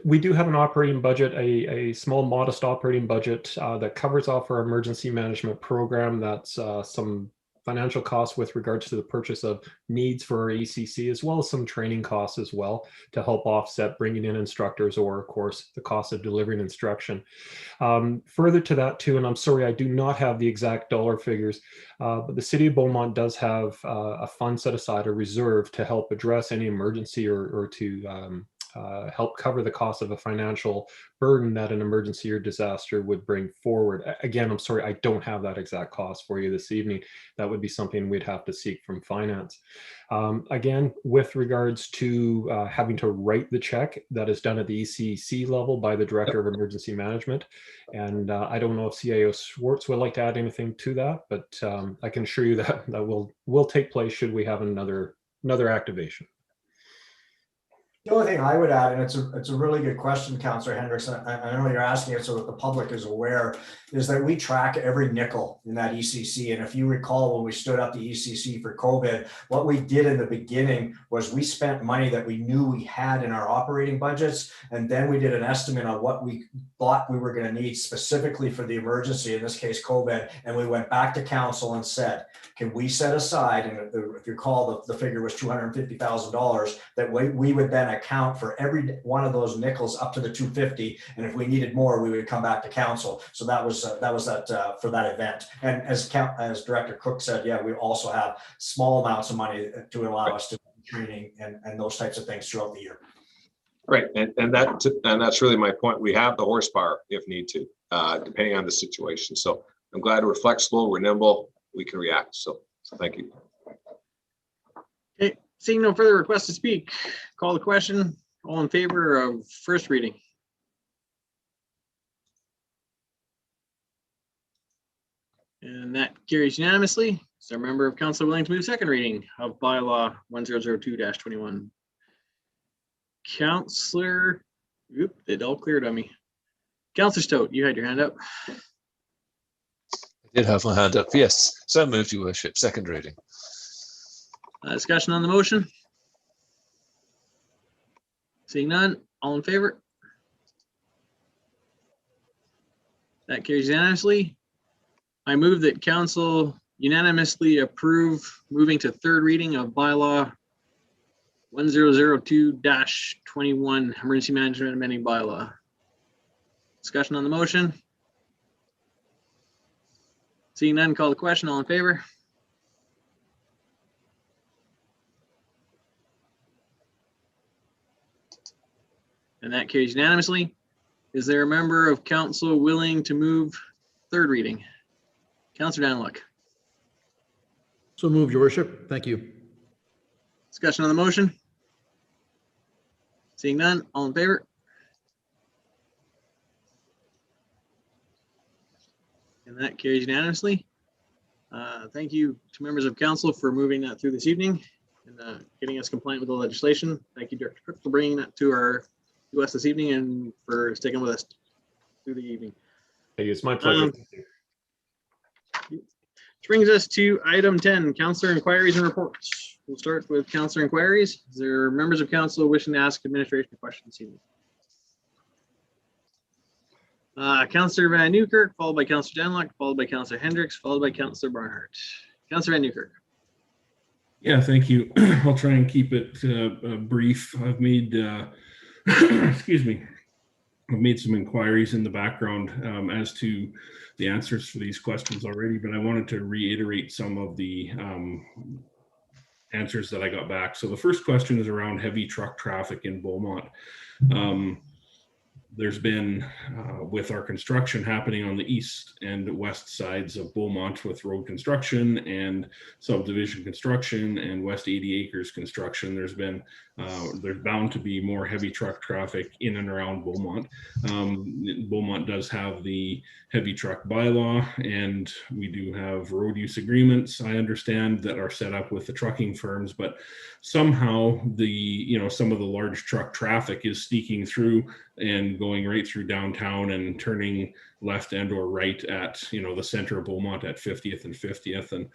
we do have an operating budget, a small modest operating budget that covers off our emergency management program. That's some financial costs with regards to the purchase of needs for our ECC, as well as some training costs as well to help offset bringing in instructors or, of course, the cost of delivering instruction. Further to that too, and I'm sorry, I do not have the exact dollar figures, but the City of Beaumont does have a fund set aside, a reserve, to help address any emergency or to help cover the cost of a financial burden that an emergency or disaster would bring forward. Again, I'm sorry, I don't have that exact cost for you this evening. That would be something we'd have to seek from finance. Again, with regards to having to write the check, that is done at the ECC level by the Director of Emergency Management. And I don't know if CIO Schwartz would like to add anything to that, but I can assure you that that will take place should we have another activation. The only thing I would add, and it's a really good question, Councillor Hendricks, and I know you're asking it so that the public is aware, is that we track every nickel in that ECC. And if you recall, when we stood up the ECC for COVID, what we did in the beginning was we spent money that we knew we had in our operating budgets, and then we did an estimate on what we thought we were going to need specifically for the emergency, in this case COVID, and we went back to council and said, can we set aside, and if you recall, the figure was $250,000, that we would then account for every one of those nickels up to the 250, and if we needed more, we would come back to council. So that was that for that event. And as Director Cook said, yeah, we also have small amounts of money to allow us to do training and those types of things throughout the year. Right, and that's really my point. We have the horsepower if need to, depending on the situation. So I'm glad we're flexible, we're nimble, we can react. So thank you. Okay, seeing no further requests to speak, call the question. All in favor of first reading? And that carries unanimously. Is there a member of council willing to move second reading of bylaw 1002-21? Councillor, oop, it all cleared on me. Councillor Stout, you had your hand up. I did have my hand up, yes. So moved, Your Worship. Second reading. Discussion on the motion? Seeing none, all in favor? That carries unanimously. I move that council unanimously approve moving to third reading of bylaw 1002-21, emergency management amending bylaw. Discussion on the motion? Seeing none, call the question. All in favor? And that carries unanimously. Is there a member of council willing to move third reading? Councillor Daniluk. So moved, Your Worship. Thank you. Discussion on the motion? Seeing none, all in favor? And that carries unanimously. Thank you to members of council for moving that through this evening and getting us compliant with the legislation. Thank you, Director Cook, for bringing that to us this evening and for sticking with us through the evening. Hey, it's my pleasure. Which brings us to item 10, councillor inquiries and reports. We'll start with councillor inquiries. Is there members of council wishing to ask administration questions this evening? Councillor Van Newkirk, followed by Councillor Daniluk, followed by Councillor Hendricks, followed by Councillor Barnhart. Councillor Van Newkirk. Yeah, thank you. I'll try and keep it brief. I've made, excuse me, I've made some inquiries in the background as to the answers for these questions already, but I wanted to reiterate some of the answers that I got back. So the first question is around heavy truck traffic in Beaumont. There's been, with our construction happening on the east and west sides of Beaumont with road construction and subdivision construction and West 80 acres construction, there's bound to be more heavy truck traffic in and around Beaumont. Beaumont does have the heavy truck bylaw, and we do have road use agreements, I understand, that are set up with the trucking firms, but somehow some of the large truck traffic is sneaking through and going right through downtown and turning left and or right at the center of Beaumont at 50th and 50th. And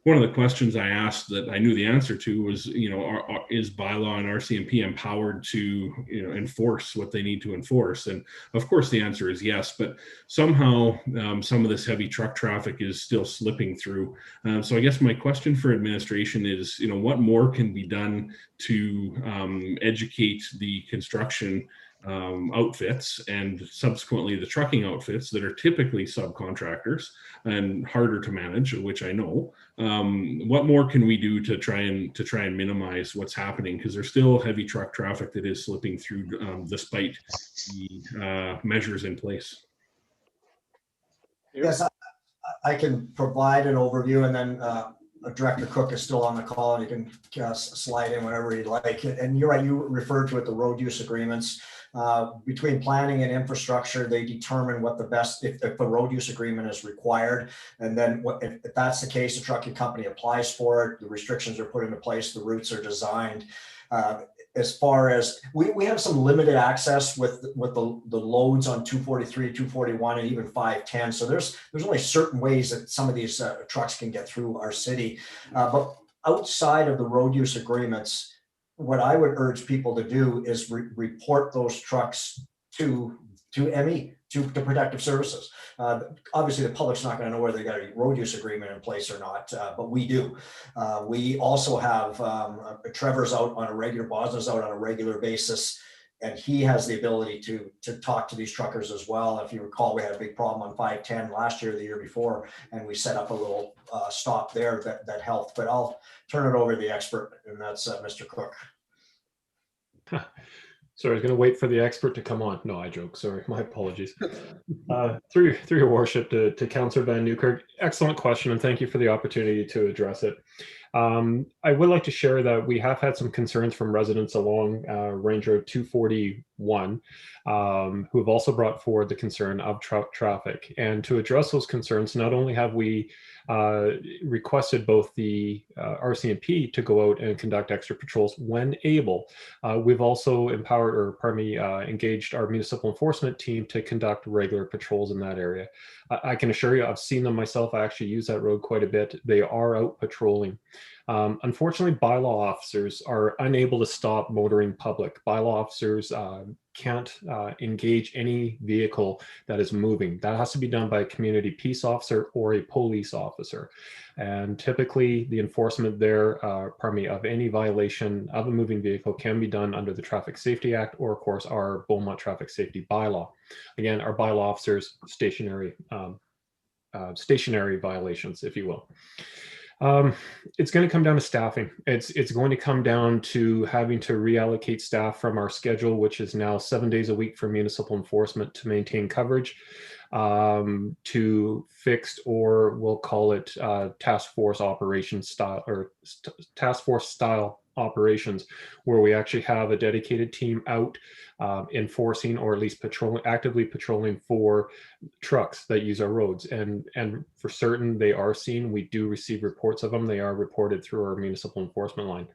one of the questions I asked that I knew the answer to was, is bylaw and RCMP empowered to enforce what they need to enforce? And of course the answer is yes, but somehow some of this heavy truck traffic is still slipping through. So I guess my question for administration is, what more can be done to educate the construction outfits and subsequently the trucking outfits that are typically subcontractors and harder to manage, which I know. What more can we do to try and minimize what's happening? Because there's still heavy truck traffic that is slipping through despite the measures in place. Yes, I can provide an overview, and then Director Cook is still on the call, and you can slide in whenever you'd like. And you're right, you referred to it, the road use agreements. Between planning and infrastructure, they determine what the best, if the road use agreement is required. And then if that's the case, the trucking company applies for it, the restrictions are put into place, the routes are designed. As far as we have some limited access with the loads on 243, 241, and even 510. So there's only certain ways that some of these trucks can get through our city. But outside of the road use agreements, what I would urge people to do is report those trucks to ME, to Protective Services. Obviously, the public's not going to know whether they got a road use agreement in place or not, but we do. We also have Trevor's out on a regular, Bosna's out on a regular basis, and he has the ability to talk to these truckers as well. If you recall, we had a big problem on 510 last year, the year before, and we set up a little stop there that helped. But I'll turn it over to the expert, and that's Mr. Cook. Sorry, I was going to wait for the expert to come on. No, I joke. Sorry, my apologies. Through your worship to Councillor Van Newkirk, excellent question, and thank you for the opportunity to address it. I would like to share that we have had some concerns from residents along Range Road 241 who have also brought forward the concern of truck traffic. And to address those concerns, not only have we requested both the RCMP to go out and conduct extra patrols when able, we've also engaged our municipal enforcement team to conduct regular patrols in that area. I can assure you, I've seen them myself. I actually use that road quite a bit. They are out patrolling. Unfortunately, bylaw officers are unable to stop motoring public. Bylaw officers can't engage any vehicle that is moving. That has to be done by a community peace officer or a police officer. And typically the enforcement there, of any violation of a moving vehicle can be done under the Traffic Safety Act or of course our Beaumont Traffic Safety Bylaw. Again, our bylaw officers, stationary violations, if you will. It's going to come down to staffing. It's going to come down to having to reallocate staff from our schedule, which is now 7 days a week for municipal enforcement to maintain coverage, to fixed, or we'll call it task force operations style, or task force style operations, where we actually have a dedicated team out enforcing, or at least actively patrolling for trucks that use our roads. And for certain, they are seen. We do receive reports of them. They are reported through our municipal enforcement line.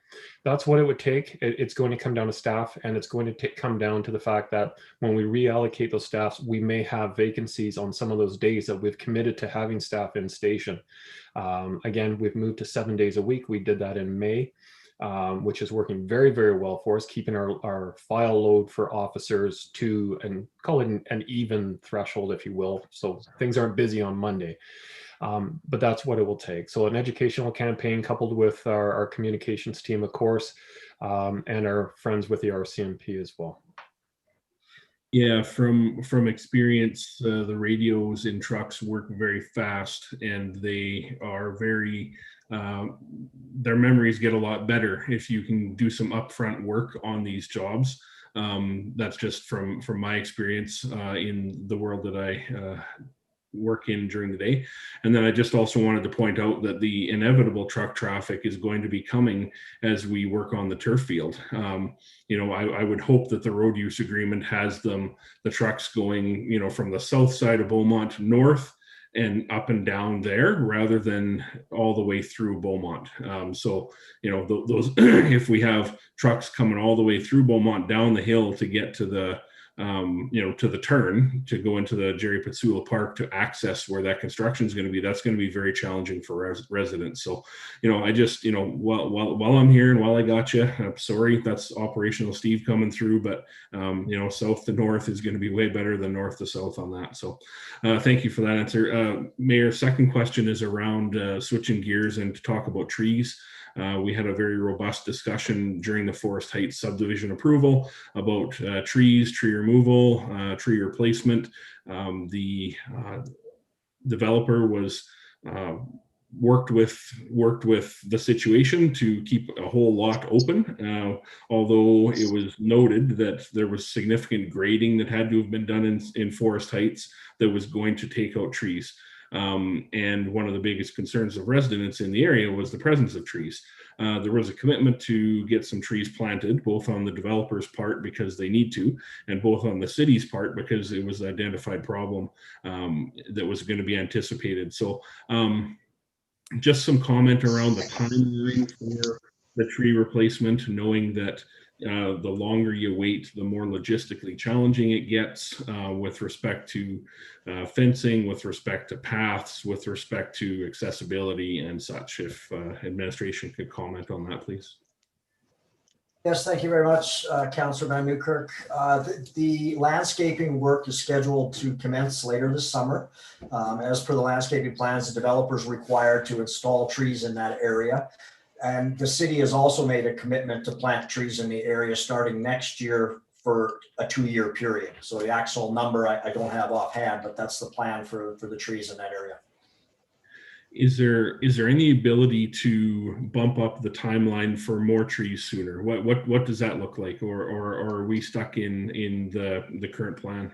That's what it would take. It's going to come down to staff, and it's going to come down to the fact that when we reallocate those staffs, we may have vacancies on some of those days that we've committed to having staff in station. Again, we've moved to 7 days a week. We did that in May. Which is working very, very well for us, keeping our file load for officers to, and call it an even threshold, if you will. So things aren't busy on Monday, but that's what it will take. So an educational campaign coupled with our communications team, of course, and our friends with the RCMP as well. Yeah, from experience, the radios in trucks work very fast, and they are very, their memories get a lot better if you can do some upfront work on these jobs. That's just from my experience in the world that I work in during the day. And then I just also wanted to point out that the inevitable truck traffic is going to be coming as we work on the turf field. I would hope that the road use agreement has the trucks going, from the south side of Beaumont north and up and down there, rather than all the way through Beaumont. So those if we have trucks coming all the way through Beaumont down the hill to get to the to the turn to go into the Jerry Pitsula Park to access where that construction is going to be, that's going to be very challenging for residents. So, I just, while I'm here and while I got you, I'm sorry, that's operational Steve coming through, but, south to north is going to be way better than north to south on that. So thank you for that answer. Mayor, second question is around switching gears and to talk about trees. We had a very robust discussion during the Forest Heights subdivision approval about trees, tree removal, tree replacement. The developer was worked with the situation to keep a whole lot open, although it was noted that there was significant grading that had to have been done in Forest Heights that was going to take out trees. And one of the biggest concerns of residents in the area was the presence of trees. There was a commitment to get some trees planted, both on the developer's part because they need to, and both on the city's part because it was an identified problem that was going to be anticipated. So just some comment around the timeline for the tree replacement, knowing that the longer you wait, the more logistically challenging it gets with respect to fencing, with respect to paths, with respect to accessibility and such. If administration could comment on that, please. Yes, thank you very much, Councillor Van Newkirk. The landscaping work is scheduled to commence later this summer. As per the landscaping plans, the developer is required to install trees in that area. And the city has also made a commitment to plant trees in the area starting next year for a 2-year period. So the actual number I don't have offhand, but that's the plan for the trees in that area. Is there any ability to bump up the timeline for more trees sooner? What does that look like, or are we stuck in the current plan?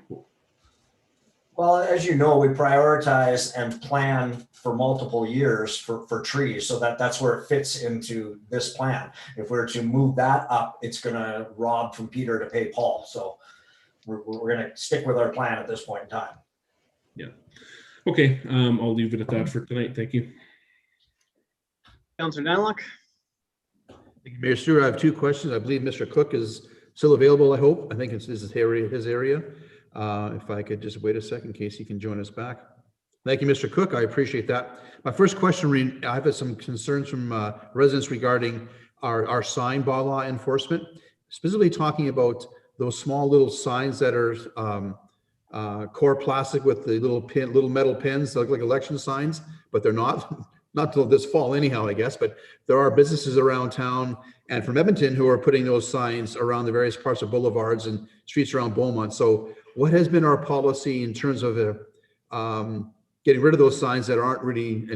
Well, as you know, we prioritize and plan for multiple years for trees, so that's where it fits into this plan. If we're to move that up, it's going to rob from Peter to pay Paul. So we're going to stick with our plan at this point in time. Yeah. Okay, I'll leave it at that for tonight. Thank you. Councillor Danlock. Thank you, Mayor Stewart. I have 2 questions. I believe Mr. Cook is still available, I hope. I think it's his area. If I could just wait a second in case he can join us back. Thank you, Mr. Cook. I appreciate that. My first question, I've had some concerns from residents regarding our sign bylaw enforcement, specifically talking about those small little signs that are core plastic with the little metal pins that look like election signs, but they're not till this fall anyhow, I guess. But there are businesses around town and from Edmonton who are putting those signs around the various parts of boulevards and streets around Beaumont. So what has been our policy in terms of getting rid of those signs that aren't really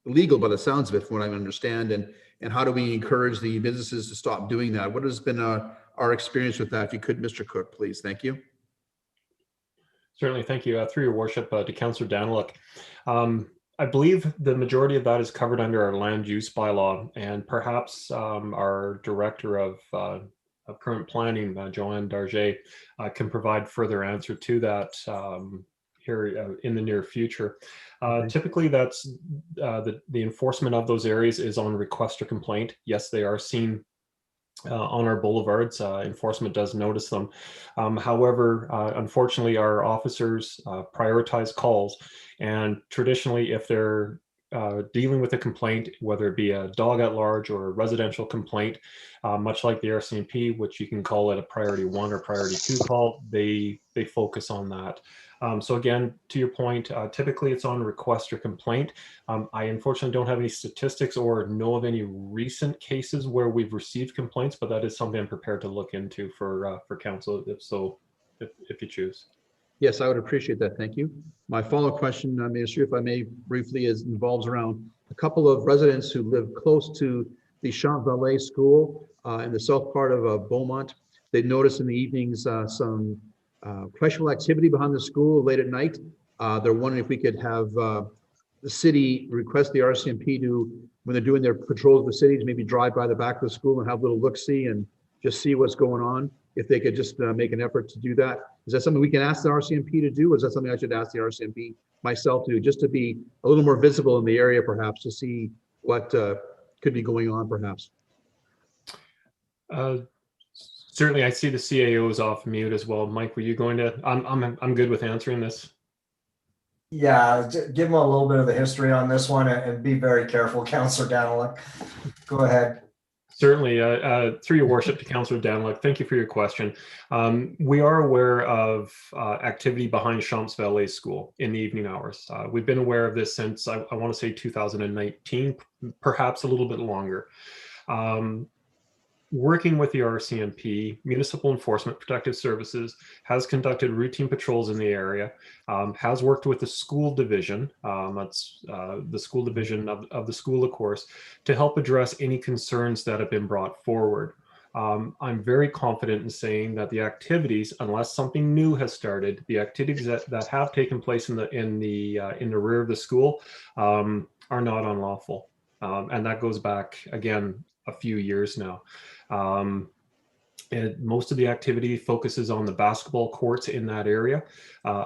illegal by the sounds of it, from what I understand, and how do we encourage the businesses to stop doing that? What has been our experience with that? If you could, Mr. Cook, please. Thank you. Certainly, thank you. Through your worship, to Councillor Danlock. I believe the majority of that is covered under our land use bylaw, and perhaps our director of current planning, Joanne Darget, can provide further answer to that here in the near future. Typically, that's the enforcement of those areas is on request or complaint. Yes, they are seen on our boulevards. Enforcement does notice them. However, unfortunately, our officers prioritize calls, and traditionally, if they're dealing with a complaint, whether it be a dog at large or a residential complaint, much like the RCMP, which you can call it a priority 1 or priority 2 call, they focus on that. So again, to your point, typically it's on request or complaint. I unfortunately don't have any statistics or know of any recent cases where we've received complaints, but that is something I'm prepared to look into for council, if you choose. Yes, I would appreciate that. Thank you. My follow-up question, Minister, if I may briefly, involves around a couple of residents who live close to the Champ Vallée School in the south part of Beaumont. They noticed in the evenings some questionable activity behind the school late at night. They're wondering if we could have the city request the RCMP to, when they're doing their patrols of the city, to maybe drive by the back of the school and have a little look-see and just see what's going on. If they could just make an effort to do that. Is that something we can ask the RCMP to do, or is that something I should ask the RCMP myself to do, just to be a little more visible in the area, perhaps, to see what could be going on, perhaps? Certainly, I see the CAO is off mute as well. Mike, were you going to? I'm good with answering this. Yeah, give them a little bit of the history on this one and be very careful, Councillor Danlock. Go ahead. Certainly, through your worship to Councillor Danlick, thank you for your question. We are aware of activity behind Champs Valley School in the evening hours. We've been aware of this since, I want to say 2019, perhaps a little bit longer. Working with the RCMP, Municipal Enforcement Protective Services has conducted routine patrols in the area, has worked with the school division, that's the school division of the school, of course, to help address any concerns that have been brought forward. I'm very confident in saying that the activities, unless something new has started, the activities that have taken place in the rear of the school are not unlawful. And that goes back, again, a few years now. And most of the activity focuses on the basketball courts in that area.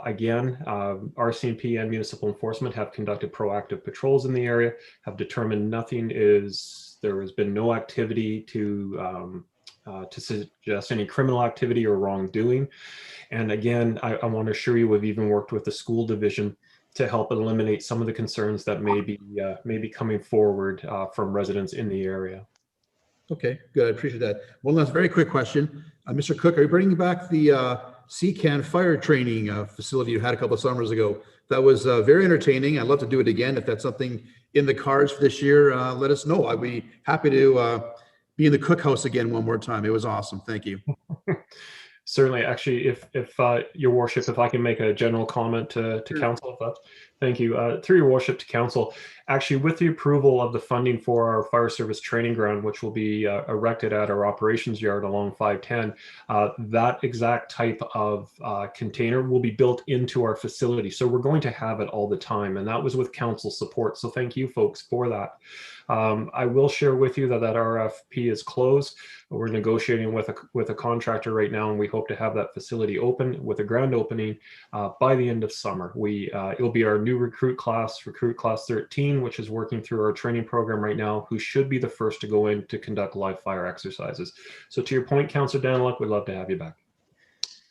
Again, RCMP and Municipal Enforcement have conducted proactive patrols in the area, have determined there has been no activity to suggest any criminal activity or wrongdoing. And again, I want to assure you, we've even worked with the school division to help eliminate some of the concerns that may be coming forward from residents in the area. Okay, good. I appreciate that. One last very quick question. Mr. Cook, are you bringing back the CCAN fire training facility you had a couple of summers ago? That was very entertaining. I'd love to do it again. If that's something in the cards for this year, let us know. I'd be happy to be in the cookhouse again one more time. It was awesome. Thank you. Certainly. Actually, if your worship, if I can make a general comment to council, thank you. Through your worship to council, actually, with the approval of the funding for our fire service training ground, which will be erected at our operations yard along 510, that exact type of container will be built into our facility. So we're going to have it all the time, and that was with council support. So thank you folks for that. I will share with you that RFP is closed. We're negotiating with a contractor right now, and we hope to have that facility open with a grand opening by the end of summer. It'll be our new recruit class 13, which is working through our training program right now, who should be the first to go in to conduct live fire exercises. So to your point, Councillor Danlick, we'd love to have you back.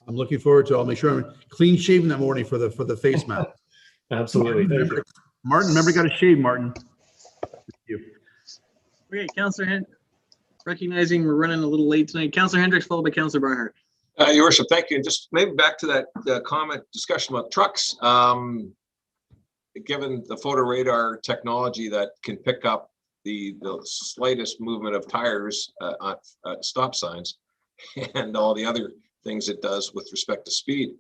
I'm looking forward to it. I'll make sure I'm clean shaven that morning for the face mask. Absolutely. Martin, remember, you got to shave, Martin. Okay, Councillor recognizing we're running a little late tonight. Councillor Hendricks, followed by Councillor Barnhart. Your worship, thank you. Just maybe back to that comment discussion about trucks. Given the photo radar technology that can pick up the slightest movement of tires at stop signs and all the other things it does with respect to speed,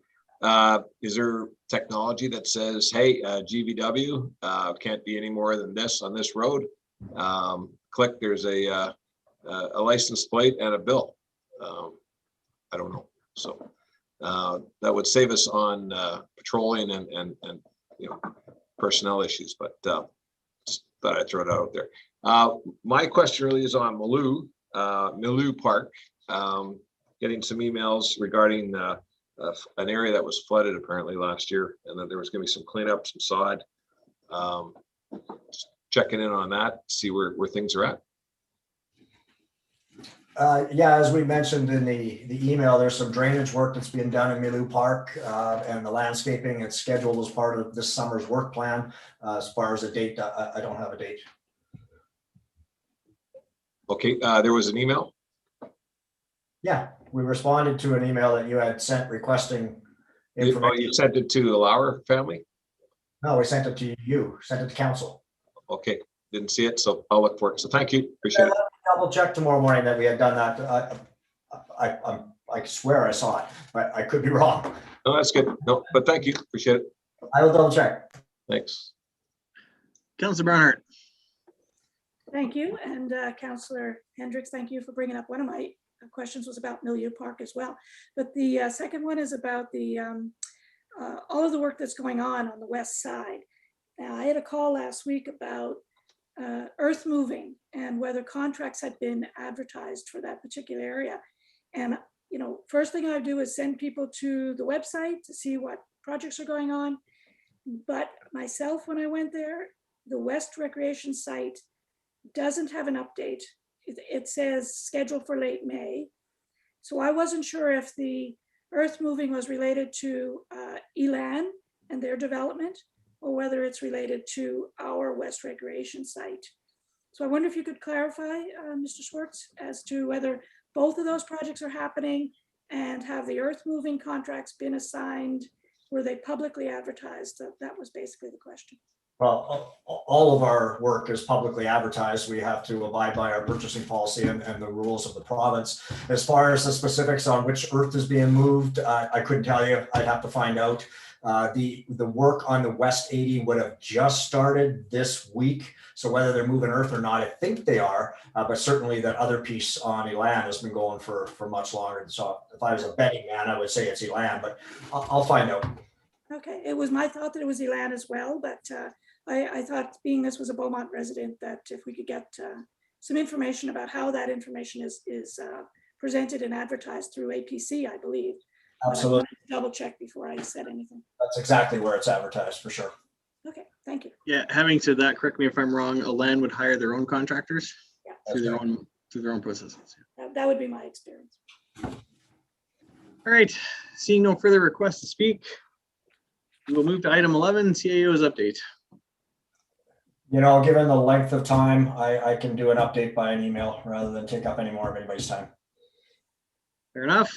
is there technology that says, hey, GVW can't be any more than this on this road? Click, there's a license plate and a bill. I don't know. So that would save us on patrolling and personnel issues, but just thought I'd throw it out there. My question really is on Milu Park, getting some emails regarding an area that was flooded apparently last year, and that there was going to be some cleanup, some sod. Just checking in on that, see where things are at. Yeah, as we mentioned in the email, there's some drainage work that's being done in Milu Park, and the landscaping is scheduled as part of this summer's work plan. As far as a date, I don't have a date. Okay, there was an email. Yeah, we responded to an email that you had sent requesting information. You sent it to the Lauer family? No, we sent it to you, sent it to council. Okay, didn't see it, so I'll look for it. So thank you, appreciate it. Double check tomorrow morning that we had done that. I swear I saw it, but I could be wrong. No, that's good. No, but thank you, appreciate it. I will double check. Thanks. Councillor Barnhart. Thank you. And Councillor Hendricks, thank you for bringing up. One of my questions was about Milieu Park as well. But the second one is about the all of the work that's going on the west side. Now, I had a call last week about earth moving and whether contracts had been advertised for that particular area. And, first thing I do is send people to the website to see what projects are going on. But myself, when I went there, the West Recreation site doesn't have an update. It says scheduled for late May. So I wasn't sure if the earth moving was related to Elan and their development, or whether it's related to our West Recreation site. So I wonder if you could clarify, Mr. Schwartz, as to whether both of those projects are happening, and have the earth moving contracts been assigned? Were they publicly advertised? That was basically the question. Well, all of our work is publicly advertised. We have to abide by our purchasing policy and the rules of the province. As far as the specifics on which earth is being moved, I couldn't tell you. I'd have to find out. The work on the West 80 would have just started this week. So whether they're moving earth or not, I think they are, but certainly that other piece on Elan has been going for much longer. So if I was a betting man, I would say it's Elan, but I'll find out. Okay, it was my thought that it was Elan as well, but I thought, being this was a Beaumont resident, that if we could get some information about how that information is presented and advertised through APC, I believe. Absolutely. Double check before I said anything. That's exactly where it's advertised, for sure. Okay, thank you. Yeah, having said that, correct me if I'm wrong, Elan would hire their own contractors Yeah. through their own processes. That would be my experience. All right, seeing no further requests to speak, we will move to item 11, CAO's update. Given the length of time, I can do an update by an email rather than take up any more of anybody's time. Fair enough.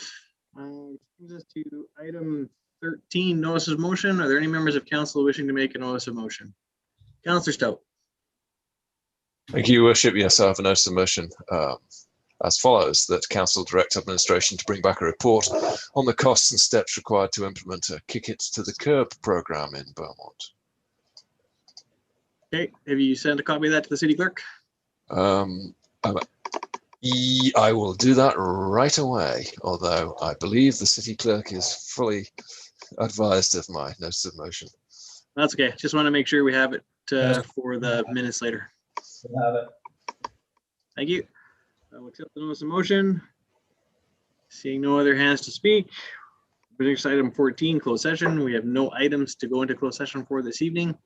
Which brings us to item 13, notice of motion. Are there any members of council wishing to make a notice of motion? Councillor Stout. Thank you, Your Worship. Yes, I have a notice of motion as follows: that council direct administration to bring back a report on the costs and steps required to implement a Kick It to the Curb program in Beaumont. Okay, have you sent a copy of that to the city clerk? I will do that right away, although I believe the city clerk is fully advised of my notice of motion. That's okay. Just want to make sure we have it for the minutes later. Have it. Thank you. I'll accept the notice of motion. Seeing no other hands to speak. Next item 14, closed session. We have no items to go into closed session for this evening,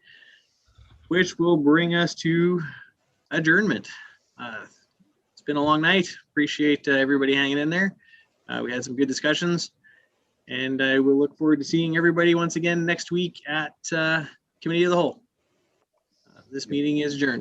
which will bring us to adjournment. It's been a long night. Appreciate everybody hanging in there. We had some good discussions, and I will look forward to seeing everybody once again next week at Committee of the Whole. This meeting is adjourned.